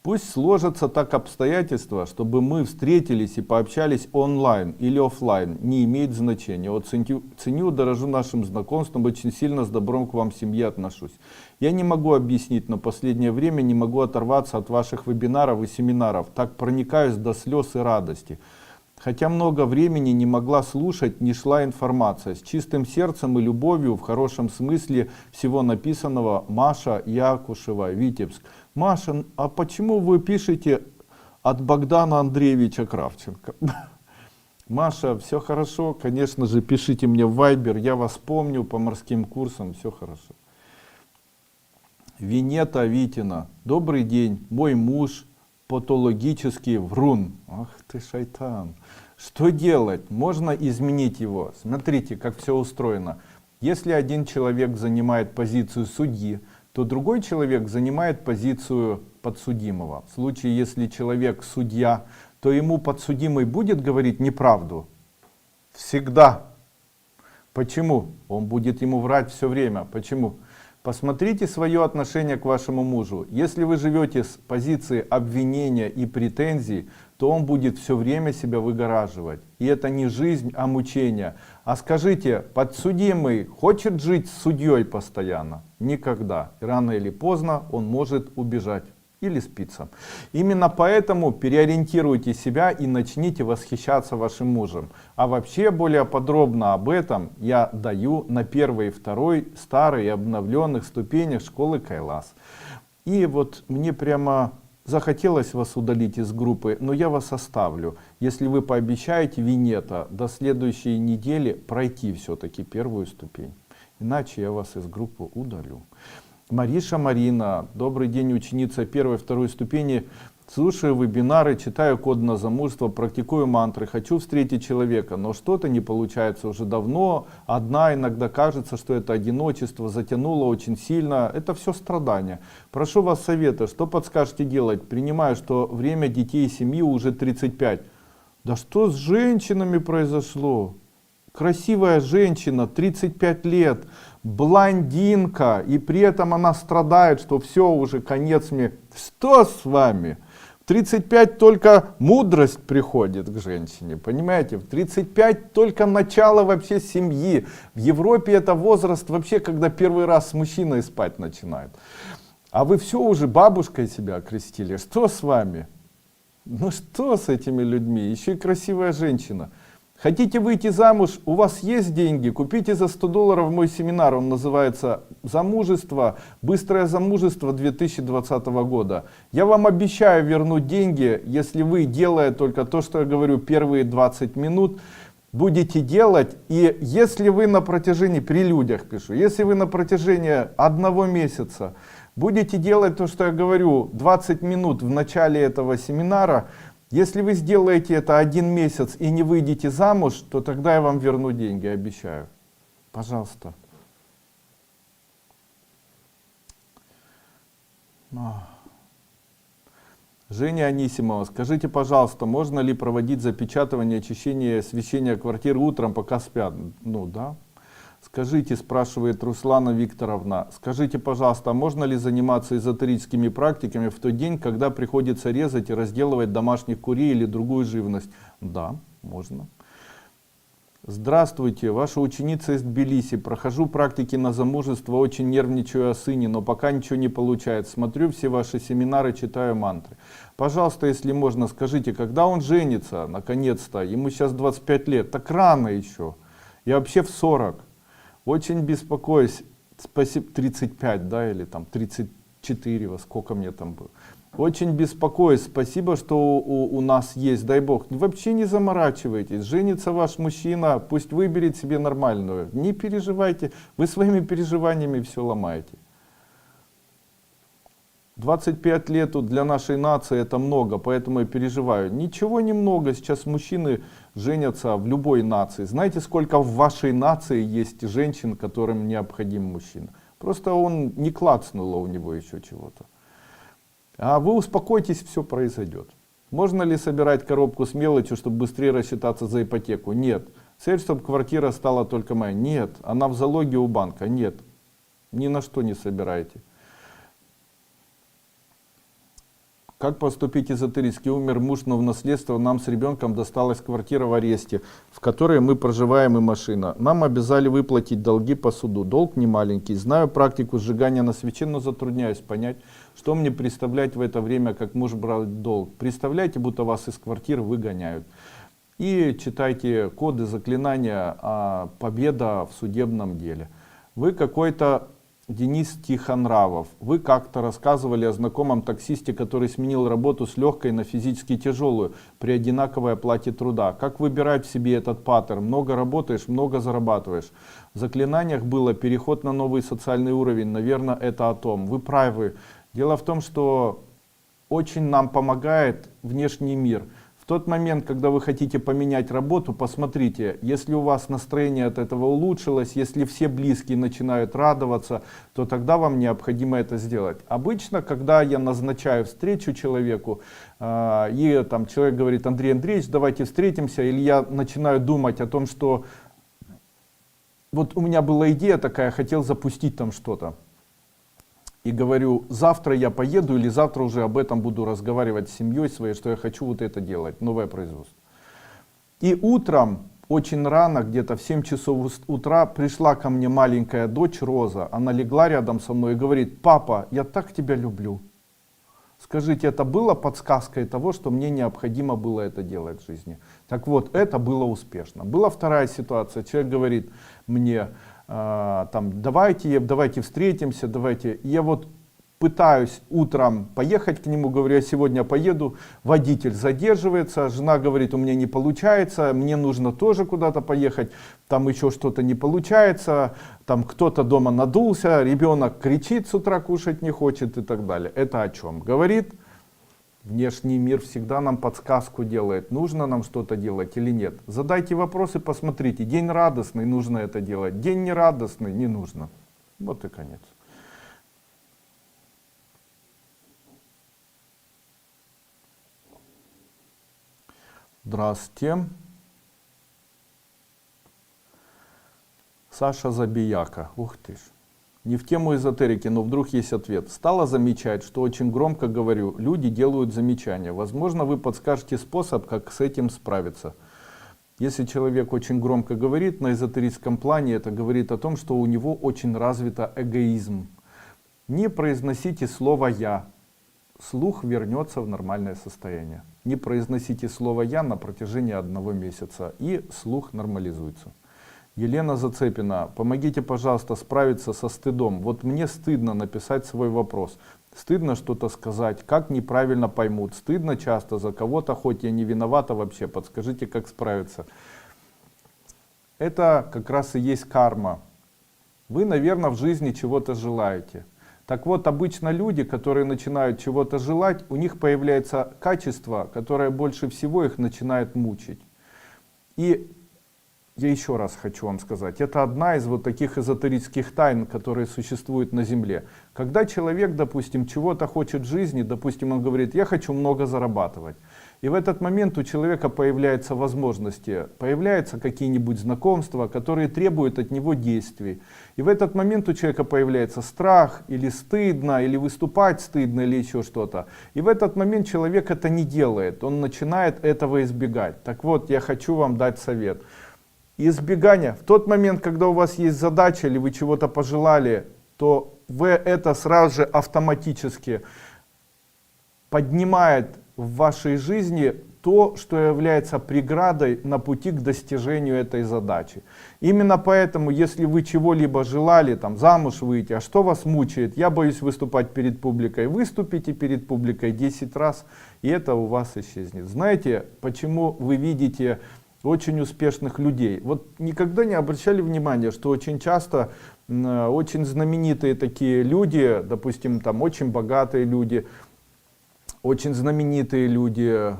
Пусть сложатся так обстоятельства, чтобы мы встретились и пообщались онлайн или офлайн, не имеет значения. Вот ценю, дорожу нашим знакомством, очень сильно с добром к вам в семье отношусь. Я не могу объяснить, но последнее время не могу оторваться от ваших вебинаров и семинаров. Так проникаюсь до слез и радости. Хотя много времени не могла слушать, не шла информация. С чистым сердцем и любовью, в хорошем смысле всего написанного, Маша Якушева, Витебск. Маша, а почему вы пишете от Богдана Андреевича Кравченко? Маша, все хорошо, конечно же, пишите мне в Viber, я вас помню по морским курсам, все хорошо. Винета Витина, добрый день, мой муж патологический врун. Ах ты шайтан. Что делать? Можно изменить его? Смотрите, как все устроено. Если один человек занимает позицию судьи, то другой человек занимает позицию подсудимого. В случае, если человек судья, то ему подсудимый будет говорить неправду? Всегда. Почему? Он будет ему врать все время. Почему? Посмотрите свое отношение к вашему мужу. Если вы живете с позиции обвинения и претензий, то он будет все время себя выгораживать. И это не жизнь, а мучение. А скажите, подсудимый хочет жить с судьей постоянно? Никогда. Рано или поздно он может убежать или спиться. Именно поэтому переориентируйте себя и начните восхищаться вашим мужем. А вообще более подробно об этом я даю на первой и второй старой и обновленных ступенях школы Кайлас. И вот мне прямо захотелось вас удалить из группы, но я вас оставлю, если вы пообещаете, Винета, до следующей недели пройти все-таки первую ступень. Иначе я вас из группы удалю. Мариша Марина, добрый день, ученица первой и второй ступени. Слушаю вебинары, читаю код на замужество, практикую мантры, хочу встретить человека, но что-то не получается уже давно. Одна, иногда кажется, что это одиночество затянуло очень сильно. Это все страдания. Прошу вас совета, что подскажете делать? Принимаю, что время детей и семьи уже 35. Да что с женщинами произошло? Красивая женщина, 35 лет, блондинка, и при этом она страдает, что все, уже конец мне. Что с вами? 35 только мудрость приходит к женщине, понимаете? В 35 только начало вообще семьи. В Европе это возраст вообще, когда первый раз с мужчиной спать начинают. А вы все уже бабушкой себя окрестили. Что с вами? Ну что с этими людьми? Еще и красивая женщина. Хотите выйти замуж? У вас есть деньги? Купите за $100 мой семинар. Он называется «Замужество. Быстрое замужество 2020 года». Я вам обещаю вернуть деньги, если вы, делая только то, что я говорю, первые 20 минут, будете делать. И если вы на протяжении, при людях пишу, если вы на протяжении 1 месяца будете делать то, что я говорю, 20 минут в начале этого семинара, если вы сделаете это 1 месяц и не выйдете замуж, то тогда я вам верну деньги, обещаю. Пожалуйста. Женя Анисимова, скажите, пожалуйста, можно ли проводить запечатывание, очищение, освещение квартиры утром, пока спят? Ну да. Скажите, спрашивает Руслана Викторовна, скажите, пожалуйста, можно ли заниматься эзотерическими практиками в тот день, когда приходится резать и разделывать домашних курей или другую живность? Да, можно. Здравствуйте, ваша ученица из Тбилиси. Прохожу практики на замужество, очень нервничаю о сыне, но пока ничего не получается. Смотрю все ваши семинары, читаю мантры. Пожалуйста, если можно, скажите, когда он женится, наконец-то? Ему сейчас 25 лет, так рано еще. Я вообще в 40. Очень беспокоюсь, спасибо, 35, да, или там 34, во сколько мне там было. Очень беспокоюсь, спасибо, что у нас есть, дай бог. Вообще не заморачивайтесь, женится ваш мужчина, пусть выберет себе нормальную. Не переживайте, вы своими переживаниями все ломаете. 25 лет для нашей нации это много, поэтому я переживаю. Ничего немного, сейчас мужчины женятся в любой нации. Знаете, сколько в вашей нации есть женщин, которым необходим мужчина? Просто он не клацнуло у него еще чего-то. А вы успокойтесь, все произойдет. Можно ли собирать коробку с мелочью, чтобы быстрее рассчитаться за ипотеку? Нет. Цель, чтобы квартира стала только моя? Нет. Она в залоге у банка? Нет. Ни на что не собирайте. Как поступить эзотерически? Умер муж, но в наследство нам с ребенком досталась квартира в аресте, в которой мы проживаем, и машина. Нам обязали выплатить долги по суду. Долг не маленький. Знаю практику сжигания на свече, но затрудняюсь понять, что мне представлять в это время, как муж брал долг. Представляете, будто вас из квартиры выгоняют. И читайте коды, заклинания, победа в судебном деле. Вы какой-то Денис Тихонравов. Вы как-то рассказывали о знакомом таксисте, который сменил работу с легкой на физически тяжелую при одинаковой оплате труда. Как выбирать в себе этот паттерн? Много работаешь, много зарабатываешь. В заклинаниях было переход на новый социальный уровень. Наверное, это о том. Вы правы. Дело в том, что очень нам помогает внешний мир. В тот момент, когда вы хотите поменять работу, посмотрите, если у вас настроение от этого улучшилось, если все близкие начинают радоваться, то тогда вам необходимо это сделать. Обычно, когда я назначаю встречу человеку, и там человек говорит: Андрей Андреевич, давайте встретимся, или я начинаю думать о том, что вот у меня была идея такая, хотел запустить там что-то. И говорю: завтра я поеду, или завтра уже об этом буду разговаривать с семьей своей, что я хочу вот это делать, новое производство. И утром, очень рано, где-то в 7 часов утра, пришла ко мне маленькая дочь Роза. Она легла рядом со мной и говорит: папа, я так тебя люблю. Скажите, это было подсказкой того, что мне необходимо было это делать в жизни? Так вот, это было успешно. Была вторая ситуация. Человек говорит мне: там, давайте встретимся, давайте. Я вот пытаюсь утром поехать к нему, говорю: я сегодня поеду, водитель задерживается, жена говорит: у меня не получается, мне нужно тоже куда-то поехать, там еще что-то не получается, там кто-то дома надулся, ребенок кричит с утра, кушать не хочет и так далее. Это о чем говорит? Внешний мир всегда нам подсказку делает, нужно нам что-то делать или нет. Задайте вопросы, посмотрите. День радостный, нужно это делать. День нерадостный, не нужно. Вот и конец. Здравствуйте. Саша Забияка. Ух ты ж. Не в тему эзотерики, но вдруг есть ответ. Стала замечать, что очень громко говорю, люди делают замечания. Возможно, вы подскажете способ, как с этим справиться. Если человек очень громко говорит на эзотерическом плане, это говорит о том, что у него очень развито эгоизм. Не произносите слово «я». Слух вернется в нормальное состояние. Не произносите слово «я» на протяжении 1 месяца, и слух нормализуется. Елена Зацепина, помогите, пожалуйста, справиться со стыдом. Вот мне стыдно написать свой вопрос. Стыдно что-то сказать, как неправильно поймут. Стыдно часто за кого-то, хоть я не виновата вообще. Подскажите, как справиться. Это как раз и есть карма. Вы, наверное, в жизни чего-то желаете. Так вот, обычно люди, которые начинают чего-то желать, у них появляется качество, которое больше всего их начинает мучить. И я еще раз хочу вам сказать, это одна из вот таких эзотерических тайн, которые существуют на Земле. Когда человек, допустим, чего-то хочет в жизни, допустим, он говорит, я хочу много зарабатывать. И в этот момент у человека появляются возможности, появляются какие-нибудь знакомства, которые требуют от него действий. И в этот момент у человека появляется страх, или стыдно, или выступать стыдно, или еще что-то. И в этот момент человек это не делает, он начинает этого избегать. Так вот, я хочу вам дать совет. Избегание. В тот момент, когда у вас есть задача, или вы чего-то пожелали, то вы это сразу же автоматически поднимает в вашей жизни то, что является преградой на пути к достижению этой задачи. Именно поэтому, если вы чего-либо желали, там, замуж выйти, а что вас мучает? Я боюсь выступать перед публикой. Выступите перед публикой 10 раз, и это у вас исчезнет. Знаете, почему вы видите очень успешных людей? Вот никогда не обращали внимания, что очень часто очень знаменитые такие люди, допустим, там очень богатые люди, очень знаменитые люди,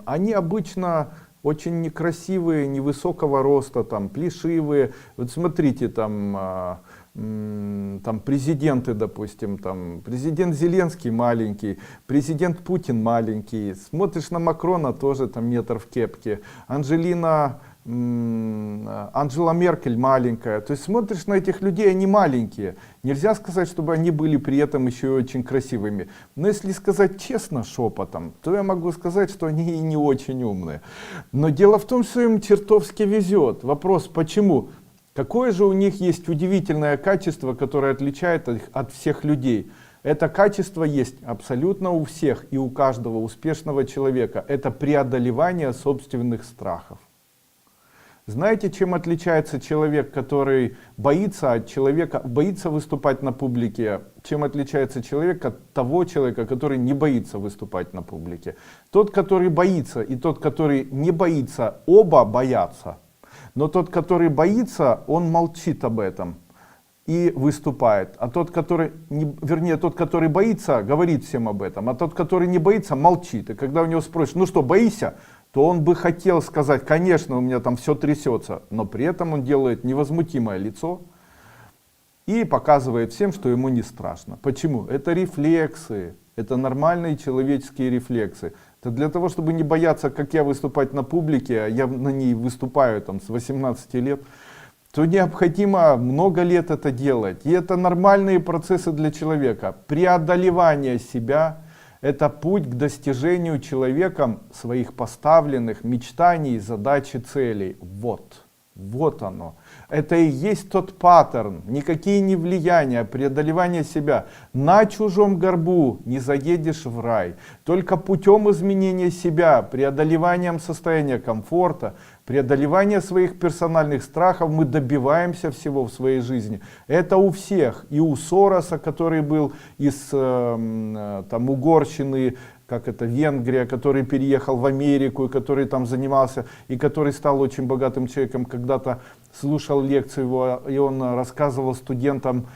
они обычно очень некрасивые, невысокого роста, там, плешивые. Вот смотрите, там президенты, допустим, там, президент Зеленский маленький, президент Путин маленький, смотришь на Макрона, тоже там метр в кепке, Анджела Меркель маленькая. То есть смотришь на этих людей, они маленькие. Нельзя сказать, чтобы они были при этом еще и очень красивыми. Но если сказать честно, шепотом, то я могу сказать, что они и не очень умные. Но дело в том, что им чертовски везет. Вопрос, почему? Какое же у них есть удивительное качество, которое отличает их от всех людей? Это качество есть абсолютно у всех и у каждого успешного человека. Это преодолевание собственных страхов. Знаете, чем отличается человек, который боится от человека, боится выступать на публике? Чем отличается человек от того человека, который не боится выступать на публике? Тот, который боится, и тот, который не боится, оба боятся. Но тот, который боится, он молчит об этом и выступает. А тот, который, тот, который боится, говорит всем об этом. А тот, который не боится, молчит. И когда у него спросят, ну что, боишься? То он бы хотел сказать, конечно, у меня там все трясется. Но при этом он делает невозмутимое лицо и показывает всем, что ему не страшно. Почему? Это рефлексы. Это нормальные человеческие рефлексы. Это для того, чтобы не бояться, как я, выступать на публике, а я на ней выступаю там с 18 лет, то необходимо много лет это делать. И это нормальные процессы для человека. Преодолевание себя — это путь к достижению человеком своих поставленных мечтаний, задач и целей. Вот оно. Это и есть тот паттерн. Никакие не влияния, преодолевание себя. На чужом горбу не заедешь в рай. Только путем изменения себя, преодолеванием состояния комфорта, преодолевания своих персональных страхов мы добиваемся всего в своей жизни. Это у всех. И у Сороса, который был из там, Угорщины, как это, Венгрия, который переехал в Америку, и который там занимался, и который стал очень богатым человеком. Когда-то слушал лекцию его, и он рассказывал студентам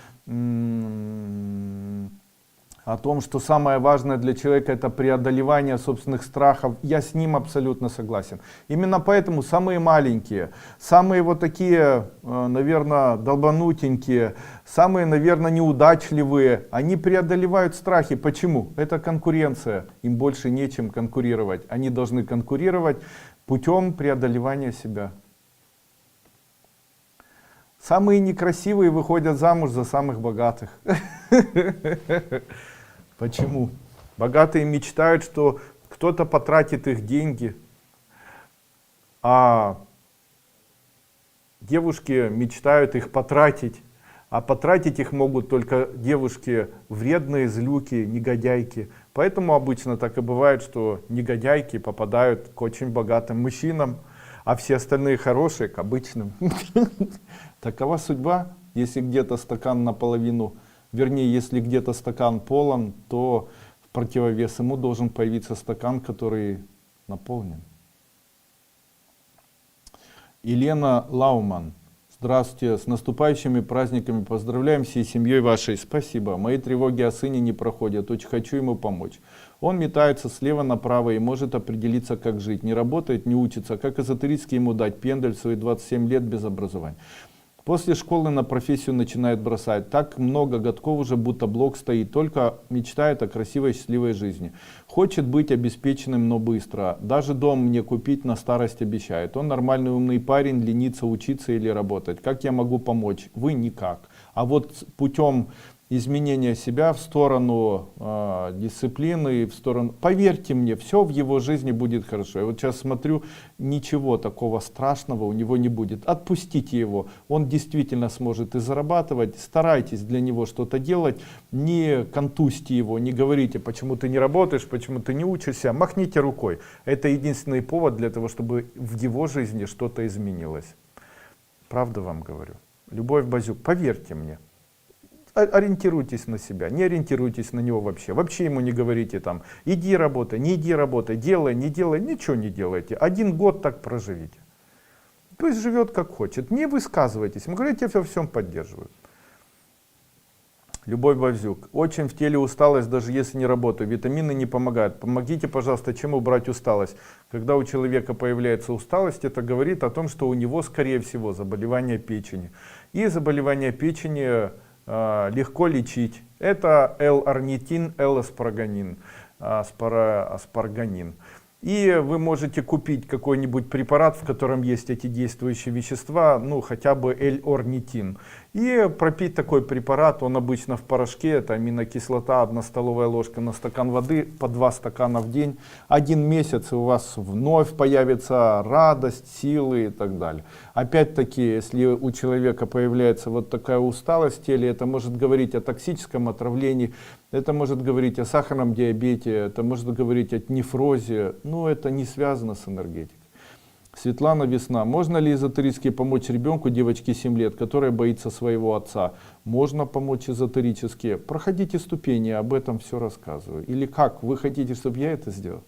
о том, что самое важное для человека — это преодолевание собственных страхов. Я с ним абсолютно согласен. Именно поэтому самые маленькие, самые вот такие, наверное, долбанутенькие, самые, наверное, неудачливые, они преодолевают страхи. Почему? Это конкуренция. Им больше нечем конкурировать. Они должны конкурировать путем преодолевания себя. Самые некрасивые выходят замуж за самых богатых. Почему? Богатые мечтают, что кто-то потратит их деньги, а девушки мечтают их потратить. А потратить их могут только девушки вредные, злюки, негодяйки. Поэтому обычно так и бывает, что негодяйки попадают к очень богатым мужчинам, а все остальные хорошие к обычным. Такова судьба. Если где-то стакан наполовину, вернее, если где-то стакан полон, то в противовес ему должен появиться стакан, который наполнен. Елена Лауман. Здравствуйте, с наступающими праздниками, поздравляем всей семьей вашей. Спасибо, мои тревоги о сыне не проходят, очень хочу ему помочь. Он метается слева направо и может определиться, как жить, не работает, не учится, как эзотерически ему дать пендель в свои 27 лет без образования. После школы на профессию начинает бросать. Так много годков уже будто блок стоит, только мечтает о красивой счастливой жизни. Хочет быть обеспеченным, но быстро. Даже дом мне купить на старость обещает. Он нормальный умный парень, ленится учиться или работать. Как я могу помочь? Вы никак. А вот путем изменения себя в сторону дисциплины, в сторону, поверьте мне, все в его жизни будет хорошо. Я вот сейчас смотрю, ничего такого страшного у него не будет. Отпустите его, он действительно сможет и зарабатывать. Старайтесь для него что-то делать, не контузьте его, не говорите, почему ты не работаешь, почему ты не учишься, махните рукой. Это единственный повод для того, чтобы в его жизни что-то изменилось. Правда вам говорю. Любовь Базюк, поверьте мне. Ориентируйтесь на себя, не ориентируйтесь на него вообще. Вообще ему не говорите там, иди работай, не иди работай, делай, не делай, ничего не делайте. 1 год так проживите. Пусть живет как хочет, не высказывайтесь. Мы говорите, я во всем поддерживаю. Любовь Бавзюк. Очень в теле усталость, даже если не работаю. Витамины не помогают. Помогите, пожалуйста, чем убрать усталость? Когда у человека появляется усталость, это говорит о том, что у него, скорее всего, заболевание печени. И заболевание печени легко лечить. Это L-арнитин, L-аспарганин, аспарганин. И вы можете купить какой-нибудь препарат, в котором есть эти действующие вещества, ну хотя бы L-орнитин. И пропить такой препарат, он обычно в порошке, это аминокислота, 1 столовая ложка на стакан воды, по 2 стакана в день. 1 месяц, и у вас вновь появится радость, силы и так далее. Опять-таки, если у человека появляется вот такая усталость в теле, это может говорить о токсическом отравлении, это может говорить о сахарном диабете, это может говорить о нефрозе, но это не связано с энергетикой. Светлана Весна. Можно ли эзотерически помочь ребенку, девочке 7 лет, которая боится своего отца? Можно помочь эзотерически. Проходите ступени, об этом все рассказываю. Или как? Вы хотите, чтобы я это сделал?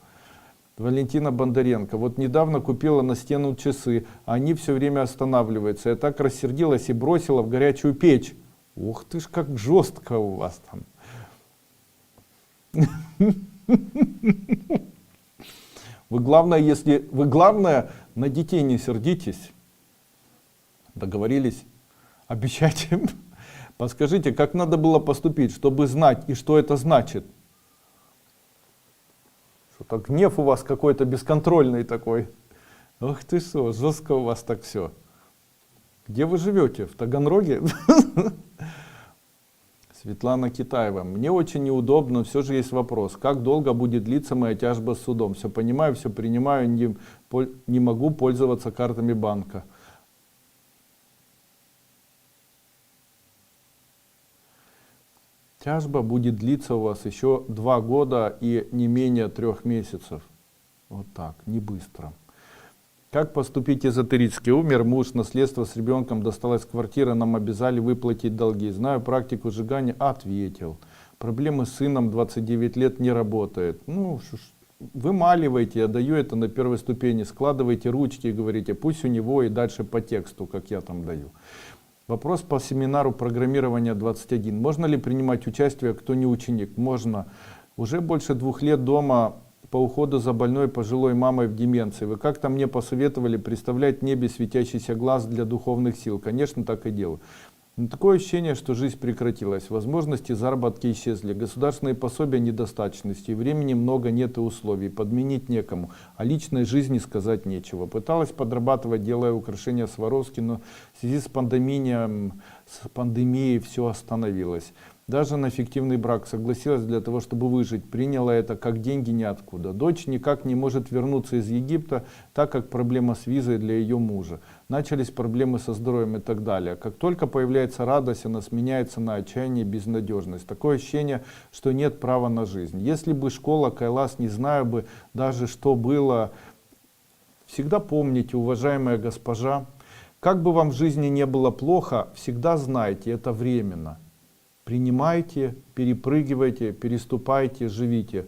Валентина Бондаренко. Вот недавно купила на стену часы, они все время останавливаются. Я так рассердилась и бросила в горячую печь. Ух ты ж, как жестко у вас там. Вы главное, на детей не сердитесь. Договорились? Обещайте. Подскажите, как надо было поступить, чтобы знать и что это значит? Что-то гнев у вас какой-то бесконтрольный такой. Ох ты что, жестко у вас так все. Где вы живете? В Таганроге? Светлана Китаева. Мне очень неудобно, все же есть вопрос. Как долго будет длиться моя тяжба с судом? Все понимаю, все принимаю, не могу пользоваться картами банка. Тяжба будет длиться у вас еще 2 года и не менее 3 месяцев. Вот так, не быстро. Как поступить эзотерически? Умер муж, наследство с ребенком, досталась квартира, нам обязали выплатить долги. Знаю практику сжигания, ответил. Проблемы с сыном, 29 лет, не работает. Ну, вымаливайте, я даю это на 1-й ступени, складывайте ручки и говорите, пусть у него и дальше по тексту, как я там даю. Вопрос по семинару программирования 21. Можно ли принимать участие, кто не ученик? Можно. Уже больше 2 лет дома по уходу за больной пожилой мамой в деменции. Вы как-то мне посоветовали представлять в небе светящийся глаз для духовных сил. Конечно, так и делаю. Но такое ощущение, что жизнь прекратилась, возможности заработки исчезли, государственные пособия недостаточности, времени много нет и условий, подменить некому, о личной жизни сказать нечего. Пыталась подрабатывать, делая украшения Сваровски, но в связи с пандемией все остановилось. Даже на фиктивный брак согласилась для того, чтобы выжить. Приняла это как деньги ниоткуда. Дочь никак не может вернуться из Египта, так как проблема с визой для ее мужа. Начались проблемы со здоровьем и так далее. Как только появляется радость, она сменяется на отчаяние и безнадежность. Такое ощущение, что нет права на жизнь. Если бы школа Кайлас, не знаю бы даже, что было. Всегда помните, уважаемая госпожа, как бы вам в жизни не было плохо, всегда знайте, это временно. Принимайте, перепрыгивайте, переступайте, живите.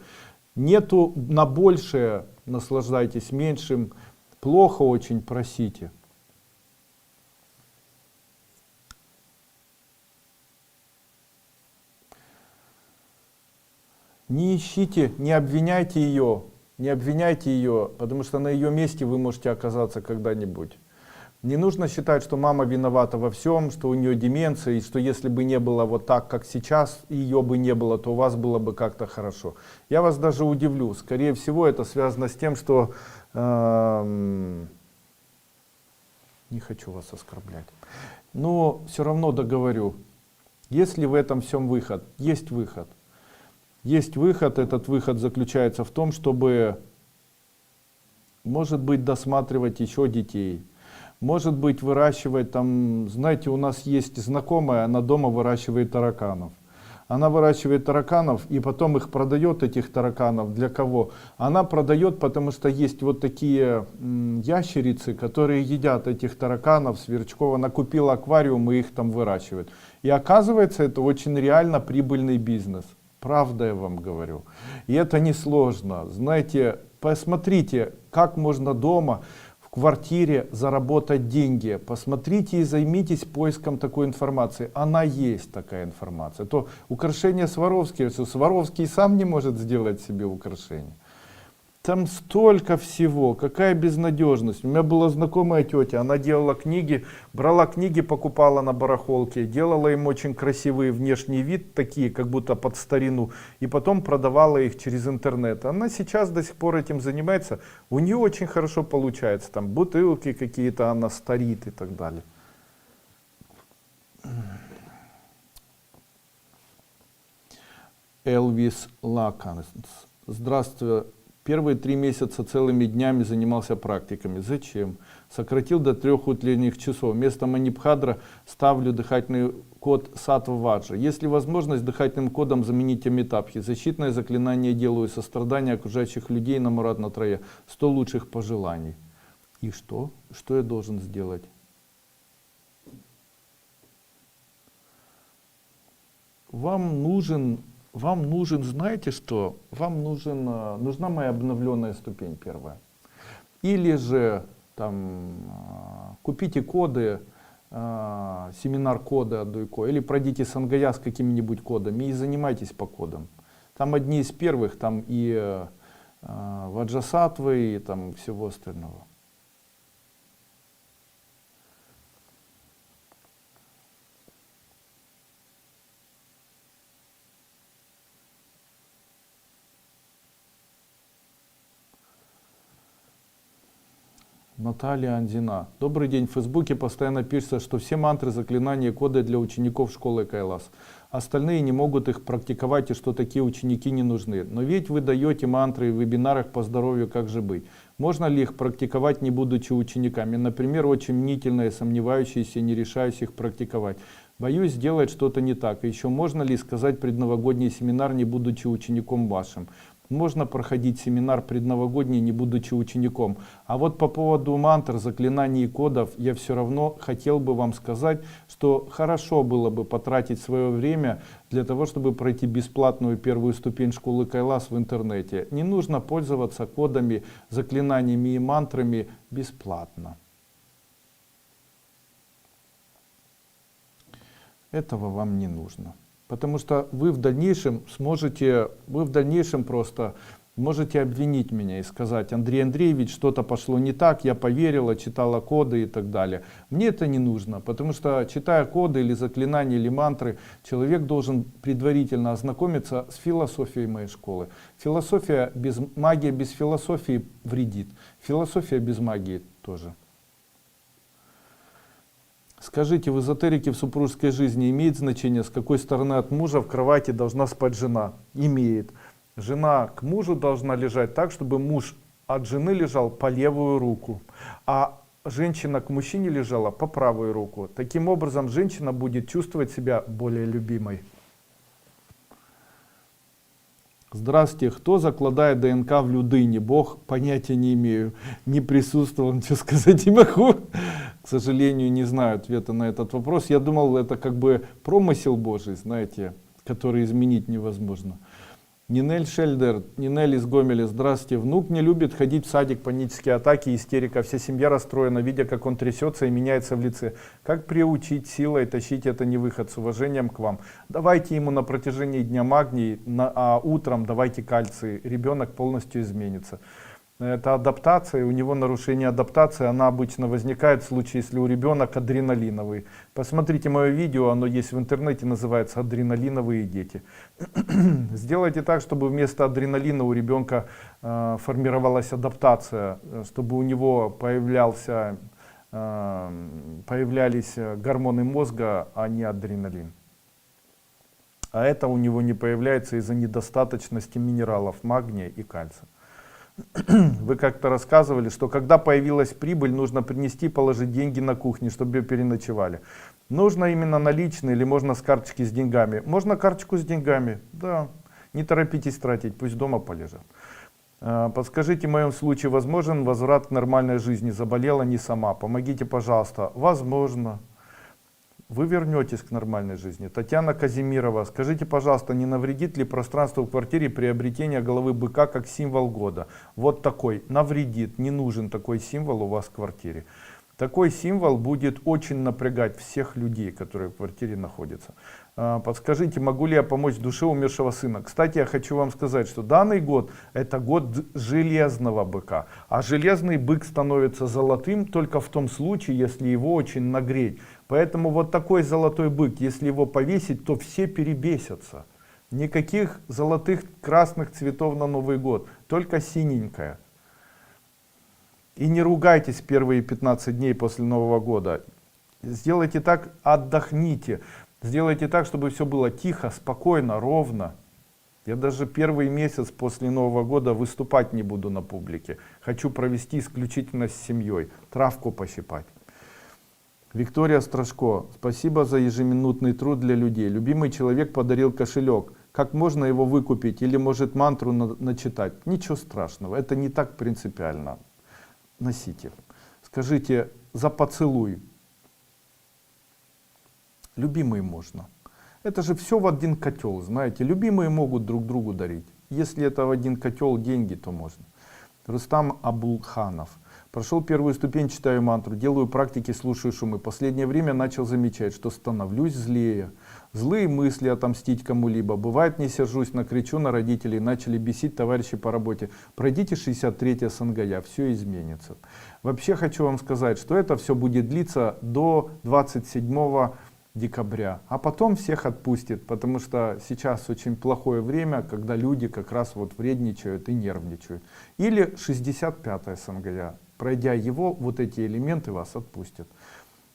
Нету на большее, наслаждайтесь меньшим. Плохо очень, просите. Не ищите, не обвиняйте ее, потому что на ее месте вы можете оказаться когда-нибудь. Не нужно считать, что мама виновата во всем, что у нее деменция, и что если бы не было вот так, как сейчас, ее бы не было, то у вас было бы как-то хорошо. Я вас даже удивлю. Скорее всего, это связано с тем, что... не хочу вас оскорблять. Но все равно договорю. Если в этом всем выход, есть выход. Есть выход, этот выход заключается в том, чтобы, может быть, досматривать еще детей. Может быть, выращивать там, знаете, у нас есть знакомая, она дома выращивает тараканов. Она выращивает тараканов и потом их продает, этих тараканов. Для кого? Она продает, потому что есть вот такие ящерицы, которые едят этих тараканов, сверчков. Она купила аквариум и их там выращивает. И оказывается, это очень реально прибыльный бизнес. Правда я вам говорю. И это несложно. Знаете, посмотрите, как можно дома в квартире заработать деньги. Посмотрите и займитесь поиском такой информации. Она есть, такая информация. То украшение Сваровски, что Сваровский сам не может сделать себе украшение. Там столько всего, какая безнадежность. У меня была знакомая тетя, она делала книги, брала книги, покупала на барахолке, делала им очень красивый внешний вид, такие как будто под старину, и потом продавала их через интернет. Она сейчас до сих пор этим занимается, у нее очень хорошо получается, там бутылки какие-то она старит и так далее. Элвис Лаканс. Здравствуйте. Первые 3 месяца целыми днями занимался практиками. Зачем? Сократил до 3 утренних часов. Вместо манипхадра ставлю дыхательный код саттва-ваджа. Если возможность, дыхательным кодом заменить амитабхи. Защитное заклинание делаю, сострадание окружающих людей на Мурадна Трая. 100 лучших пожеланий. И что? Что я должен сделать? Вам нужен, знаете что? Вам нужна моя обновленная ступень первая. Или же там купите коды, семинар коды от Дуйко, или пройдите сангая с какими-нибудь кодами и занимайтесь по кодам. Там одни из первых, там и ваджасатвы, и там всего остального. Наталья Анзина. Добрый день. В Фейсбуке постоянно пишется, что все мантры, заклинания, коды для учеников школы Кайлас. Остальные не могут их практиковать и что такие ученики не нужны. Но ведь вы даете мантры в вебинарах по здоровью, как же быть? Можно ли их практиковать, не будучи учениками? Например, очень мнительные, сомневающиеся, не решающие их практиковать. Боюсь сделать что-то не так. И еще можно ли сказать предновогодний семинар, не будучи учеником вашим? Можно проходить семинар предновогодний, не будучи учеником. А вот по поводу мантр, заклинаний и кодов, я все равно хотел бы вам сказать, что хорошо было бы потратить свое время для того, чтобы пройти бесплатную первую ступень школы Кайлас в интернете. Не нужно пользоваться кодами, заклинаниями и мантрами бесплатно. Этого вам не нужно. Потому что вы в дальнейшем просто Можете обвинить меня и сказать: Андрей Андреевич, что-то пошло не так, я поверила, читала коды и так далее. Мне это не нужно, потому что, читая коды или заклинания, или мантры, человек должен предварительно ознакомиться с философией моей школы. Магия без философии вредит. Философия без магии тоже. Скажите, в эзотерике в супружеской жизни имеет значение, с какой стороны от мужа в кровати должна спать жена? Имеет. Жена к мужу должна лежать так, чтобы муж от жены лежал по левую руку, а женщина к мужчине лежала по правую руку. Таким образом, женщина будет чувствовать себя более любимой. Здравствуйте, кто закладает ДНК в людыне? Бог, понятия не имею, не присутствовал, ничего сказать не могу. К сожалению, не знаю ответа на этот вопрос. Я думал, это как бы промысел Божий, знаете, который изменить невозможно. Нинель Шельдер, Нинель из Гомеля, здравствуйте. Внук не любит ходить в садик, панические атаки, истерика. Вся семья расстроена, видя, как он трясется и меняется в лице. Как приучить силой тащить это не выход? С уважением к вам. Давайте ему на протяжении дня магний, а утром давайте кальций. Ребенок полностью изменится. Это адаптация, у него нарушение адаптации, она обычно возникает в случае, если у ребенка адреналиновый. Посмотрите мое видео, оно есть в интернете, называется «Адреналиновые дети». Сделайте так, чтобы вместо адреналина у ребенка формировалась адаптация, чтобы у него появлялись гормоны мозга, а не адреналин. А это у него не появляется из-за недостаточности минералов магния и кальция. Вы как-то рассказывали, что когда появилась прибыль, нужно принести, положить деньги на кухне, чтобы ее переночевали. Нужно именно наличные или можно с карточки с деньгами? Можно карточку с деньгами, да. Не торопитесь тратить, пусть дома полежат. Подскажите, в моем случае возможен возврат к нормальной жизни? Заболела не сама. Помогите, пожалуйста. Возможно. Вы вернетесь к нормальной жизни. Татьяна Казимирова, скажите, пожалуйста, не навредит ли пространству в квартире приобретение головы быка как символ года? Вот такой. Навредит, не нужен такой символ у вас в квартире. Такой символ будет очень напрягать всех людей, которые в квартире находятся. Подскажите, могу ли я помочь душе умершего сына? Кстати, я хочу вам сказать, что данный год это год железного быка. А железный бык становится золотым только в том случае, если его очень нагреть. Поэтому вот такой золотой бык, если его повесить, то все перебесятся. Никаких золотых красных цветов на Новый год, только синенькая. И не ругайтесь первые 15 дней после Нового года. Сделайте так, отдохните. Сделайте так, чтобы все было тихо, спокойно, ровно. Я даже первый месяц после Нового года выступать не буду на публике. Хочу провести исключительно с семьей, травку пощипать. Виктория Страшко, спасибо за ежеминутный труд для людей. Любимый человек подарил кошелек. Как можно его выкупить или может мантру начитать? Ничего страшного, это не так принципиально. Носите. Скажите, за поцелуй. Любимые можно. Это же все в один котел, знаете. Любимые могут друг другу дарить. Если это в один котел деньги, то можно. Рустам Абулханов. Прошел первую ступень, читаю мантру, делаю практики, слушаю шумы. Последнее время начал замечать, что становлюсь злее. Злые мысли отомстить кому-либо. Бывает, не сержусь, накричу на родителей, начали бесить товарищи по работе. Пройдите 63-е Сангая, все изменится. Вообще хочу вам сказать, что это все будет длиться до 27 декабря. А потом всех отпустит, потому что сейчас очень плохое время, когда люди как раз вот вредничают и нервничают. Или 65-е Сангая. Пройдя его, вот эти элементы вас отпустят.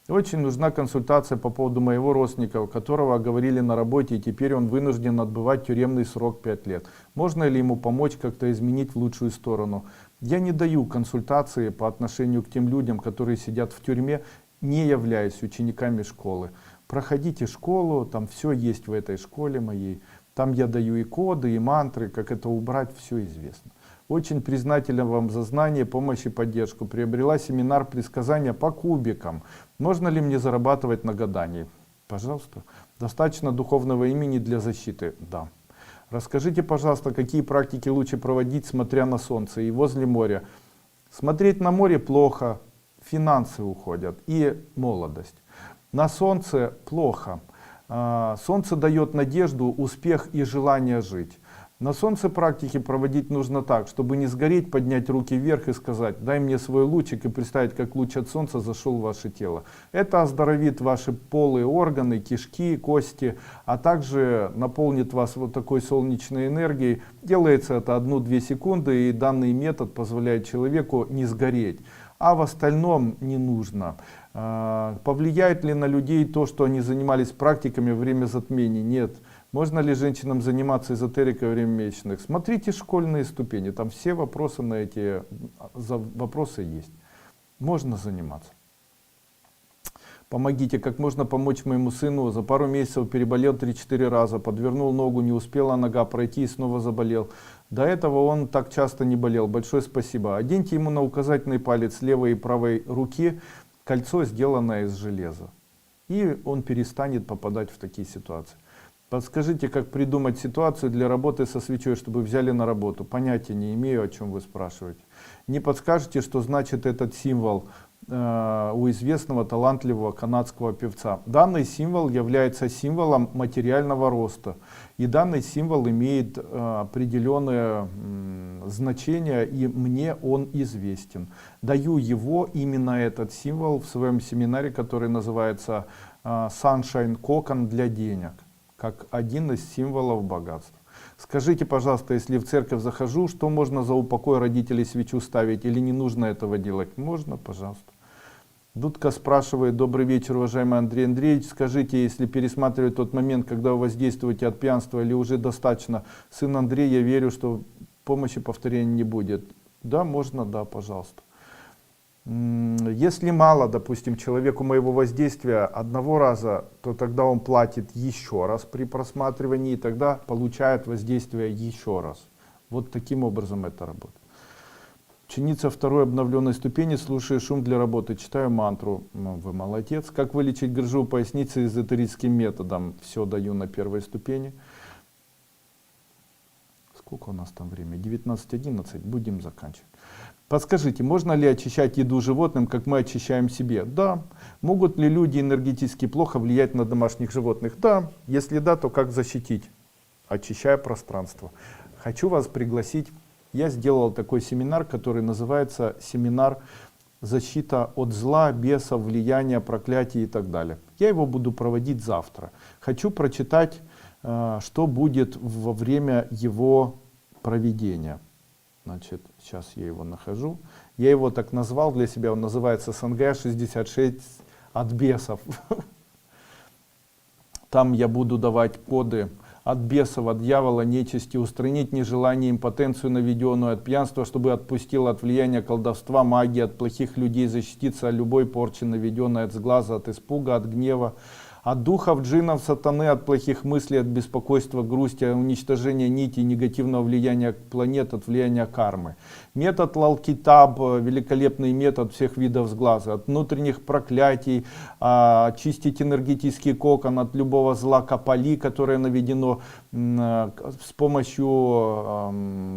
Очень нужна консультация по поводу моего родственника, у которого говорили на работе, и теперь он вынужден отбывать тюремный срок 5 лет. Можно ли ему помочь как-то изменить в лучшую сторону? Я не даю консультации по отношению к тем людям, которые сидят в тюрьме, не являясь учениками школы. Проходите школу, там все есть в этой школе моей. Там я даю и коды, и мантры, как это убрать, все известно. Очень признателен вам за знание, помощь и поддержку. Приобрела семинар предсказания по кубикам. Можно ли мне зарабатывать на гадании? Пожалуйста. Достаточно духовного имени для защиты? Да. Расскажите, пожалуйста, какие практики лучше проводить, смотря на солнце и возле моря? Смотреть на море плохо, финансы уходят и молодость. На солнце плохо. Солнце дает надежду, успех и желание жить. На солнце практики проводить нужно так, чтобы не сгореть, поднять руки вверх и сказать: дай мне свой лучик, и представить, как луч от солнца зашел в ваше тело. Это оздоровит ваши полые органы, кишки, кости, а также наполнит вас вот такой солнечной энергией. Делается это 1-2 секунды, и данный метод позволяет человеку не сгореть. А в остальном не нужно. Повлияет ли на людей то, что они занимались практиками во время затмений? Нет. Можно ли женщинам заниматься эзотерикой во время месячных? Смотрите школьные ступени, там все вопросы на эти вопросы есть. Можно заниматься. Помогите, как можно помочь моему сыну? За пару месяцев переболел 3-4 раза, подвернул ногу, не успела нога пройти и снова заболел. До этого он так часто не болел. Большое спасибо. Оденьте ему на указательный палец левой и правой руки кольцо, сделанное из железа. И он перестанет попадать в такие ситуации. Подскажите, как придумать ситуацию для работы со свечой, чтобы взяли на работу? Понятия не имею, о чем вы спрашиваете. Не подскажете, что значит этот символ у известного талантливого канадского певца? Данный символ является символом материального роста. И данный символ имеет определенное значение, и мне он известен. Даю его, именно этот символ, в своем семинаре, который называется Sunshine Кокон для денег, как один из символов богатства. Скажите, пожалуйста, если в церковь захожу, что можно за упокой родителей свечу ставить, или не нужно этого делать? Можно, пожалуйста. Дудка спрашивает: добрый вечер, уважаемый Андрей Андреевич, скажите, если пересматривать тот момент, когда вы воздействуете от пьянства, или уже достаточно? Сын Андрей, я верю, что помощи повторения не будет. Да, можно, да, пожалуйста. Если мало, допустим, человеку моего воздействия одного раза, то тогда он платит еще раз при просматривании, и тогда получает воздействие еще раз. Вот таким образом это работает. Ученица второй обновленной ступени, слушаю шум для работы, читаю мантру. Вы молодец. Как вылечить грыжу поясницы эзотерическим методом? Все даю на первой ступени. Сколько у нас там время? 19:11. Будем заканчивать. Подскажите, можно ли очищать еду животным, как мы очищаем себе? Да. Могут ли люди энергетически плохо влиять на домашних животных? Да. Если да, то как защитить? Очищая пространство. Хочу вас пригласить. Я сделал такой семинар, который называется «Семинар защита от зла, бесов, влияния, проклятий» и так далее. Я его буду проводить завтра. Хочу прочитать, что будет во время его проведения. Значит, сейчас я его нахожу. Я его так назвал для себя, он называется СНГ-66 от бесов. Там я буду давать коды от бесов, от дьявола, нечисти, устранить нежелание, импотенцию, наведенную от пьянства, чтобы отпустил от влияния колдовства, магии, от плохих людей, защититься от любой порчи, наведенной от сглаза, от испуга, от гнева, от духов, джиннов, сатаны, от плохих мыслей, от беспокойства, грусти, уничтожения нитей, негативного влияния планет, от влияния кармы. Метод Лалкитаб, великолепный метод всех видов сглаза, от внутренних проклятий, очистить энергетический кокон от любого зла капали, которое наведено с помощью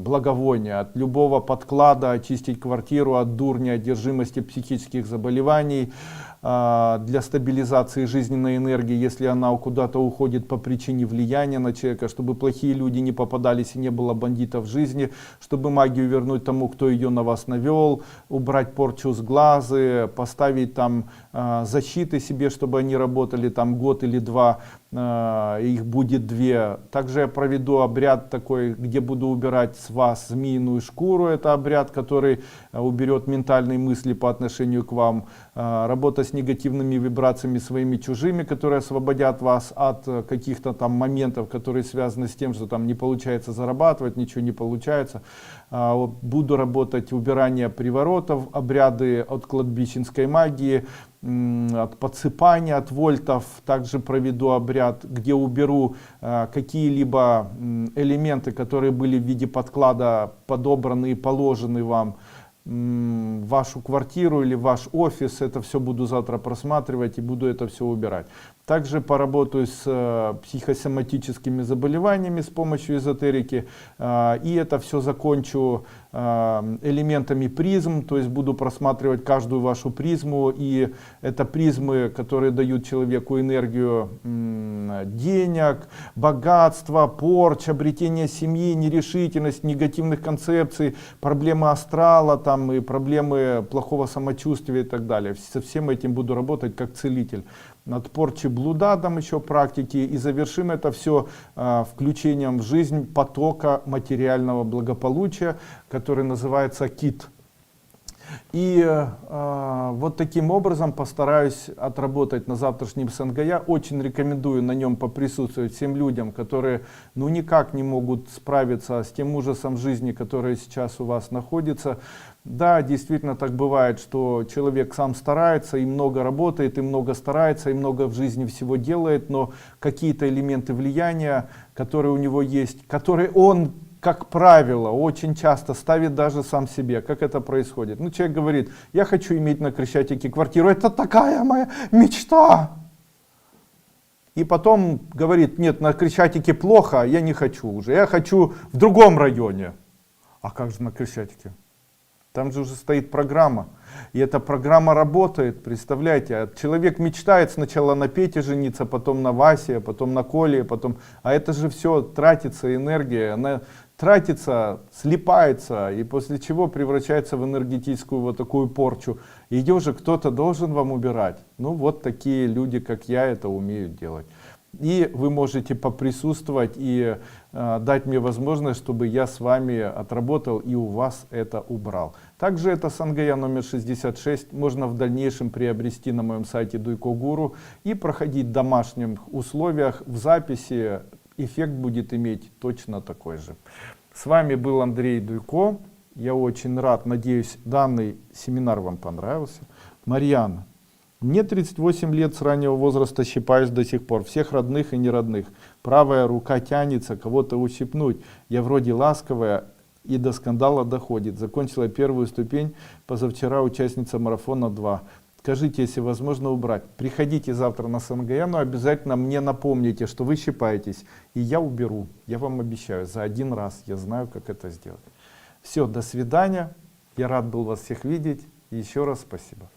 благовония, от любого подклада, очистить квартиру от дурни, одержимости, психических заболеваний, для стабилизации жизненной энергии, если она куда-то уходит по причине влияния на человека, чтобы плохие люди не попадались и не было бандитов в жизни, чтобы магию вернуть тому, кто ее на вас навел, убрать порчу с глазы, поставить там защиты себе, чтобы они работали там год или два, их будет 2. Также я проведу обряд такой, где буду убирать с вас змеиную шкуру. Это обряд, который уберет ментальные мысли по отношению к вам. Работа с негативными вибрациями своими чужими, которые освободят вас от каких-то там моментов, которые связаны с тем, что там не получается зарабатывать, ничего не получается. Буду работать убирание приворотов, обряды от кладбищенской магии, от подсыпания, от вольтов. Также проведу обряд, где уберу какие-либо элементы, которые были в виде подклада подобраны и положены вам в вашу квартиру или ваш офис. Это все буду завтра просматривать и буду это все убирать. Также поработаю с психосоматическими заболеваниями с помощью эзотерики. И это все закончу элементами призм, то есть буду просматривать каждую вашу призму. И это призмы, которые дают человеку энергию денег, богатства, порч, обретение семьи, нерешительность, негативных концепций, проблемы астрала там, и проблемы плохого самочувствия и так далее. Со всем этим буду работать как целитель. Над порчей блуда там еще практики, и завершим это все включением в жизнь потока материального благополучия, который называется КИТ. И вот таким образом постараюсь отработать на завтрашнем СНГ. Я очень рекомендую на нем поприсутствовать всем людям, которые ну никак не могут справиться с тем ужасом жизни, который сейчас у вас находится. Да, действительно так бывает, что человек сам старается и много работает, и много старается, и много в жизни всего делает, но какие-то элементы влияния, которые у него есть, которые он, как правило, очень часто ставит даже сам себе. Как это происходит? Ну, человек говорит, я хочу иметь на Крещатике квартиру, это такая моя мечта. И потом говорит, нет, на Крещатике плохо, я не хочу уже, я хочу в другом районе. А как же на Крещатике? Там же уже стоит программа. И эта программа работает, представляете. Человек мечтает сначала на Пете жениться, потом на Васе, потом на Коле, потом... А это же все тратится энергия, она тратится, слипается, и после чего превращается в энергетическую вот такую порчу. Ее же кто-то должен вам убирать. Ну вот такие люди, как я, это умеют делать. И вы можете поприсутствовать и дать мне возможность, чтобы я с вами отработал и у вас это убрал. Также это Сангая номер 66 можно в дальнейшем приобрести на моем сайте Дуйко Гуру и проходить в домашних условиях. В записи эффект будет иметь точно такой же. С вами был Андрей Дуйко. Я очень рад, надеюсь, данный семинар вам понравился. Марьяна. Мне 38 лет, с раннего возраста щипаюсь до сих пор, всех родных и неродных. Правая рука тянется кого-то ущипнуть. Я вроде ласковая и до скандала доходит. Закончила первую ступень, позавчера участница марафона 2. Скажите, если возможно убрать. Приходите завтра на СНГ, но обязательно мне напомните, что вы щипаетесь. И я уберу, я вам обещаю, за один раз. Я знаю, как это сделать. Все, до свидания. Я рад был вас всех видеть. И еще раз спасибо.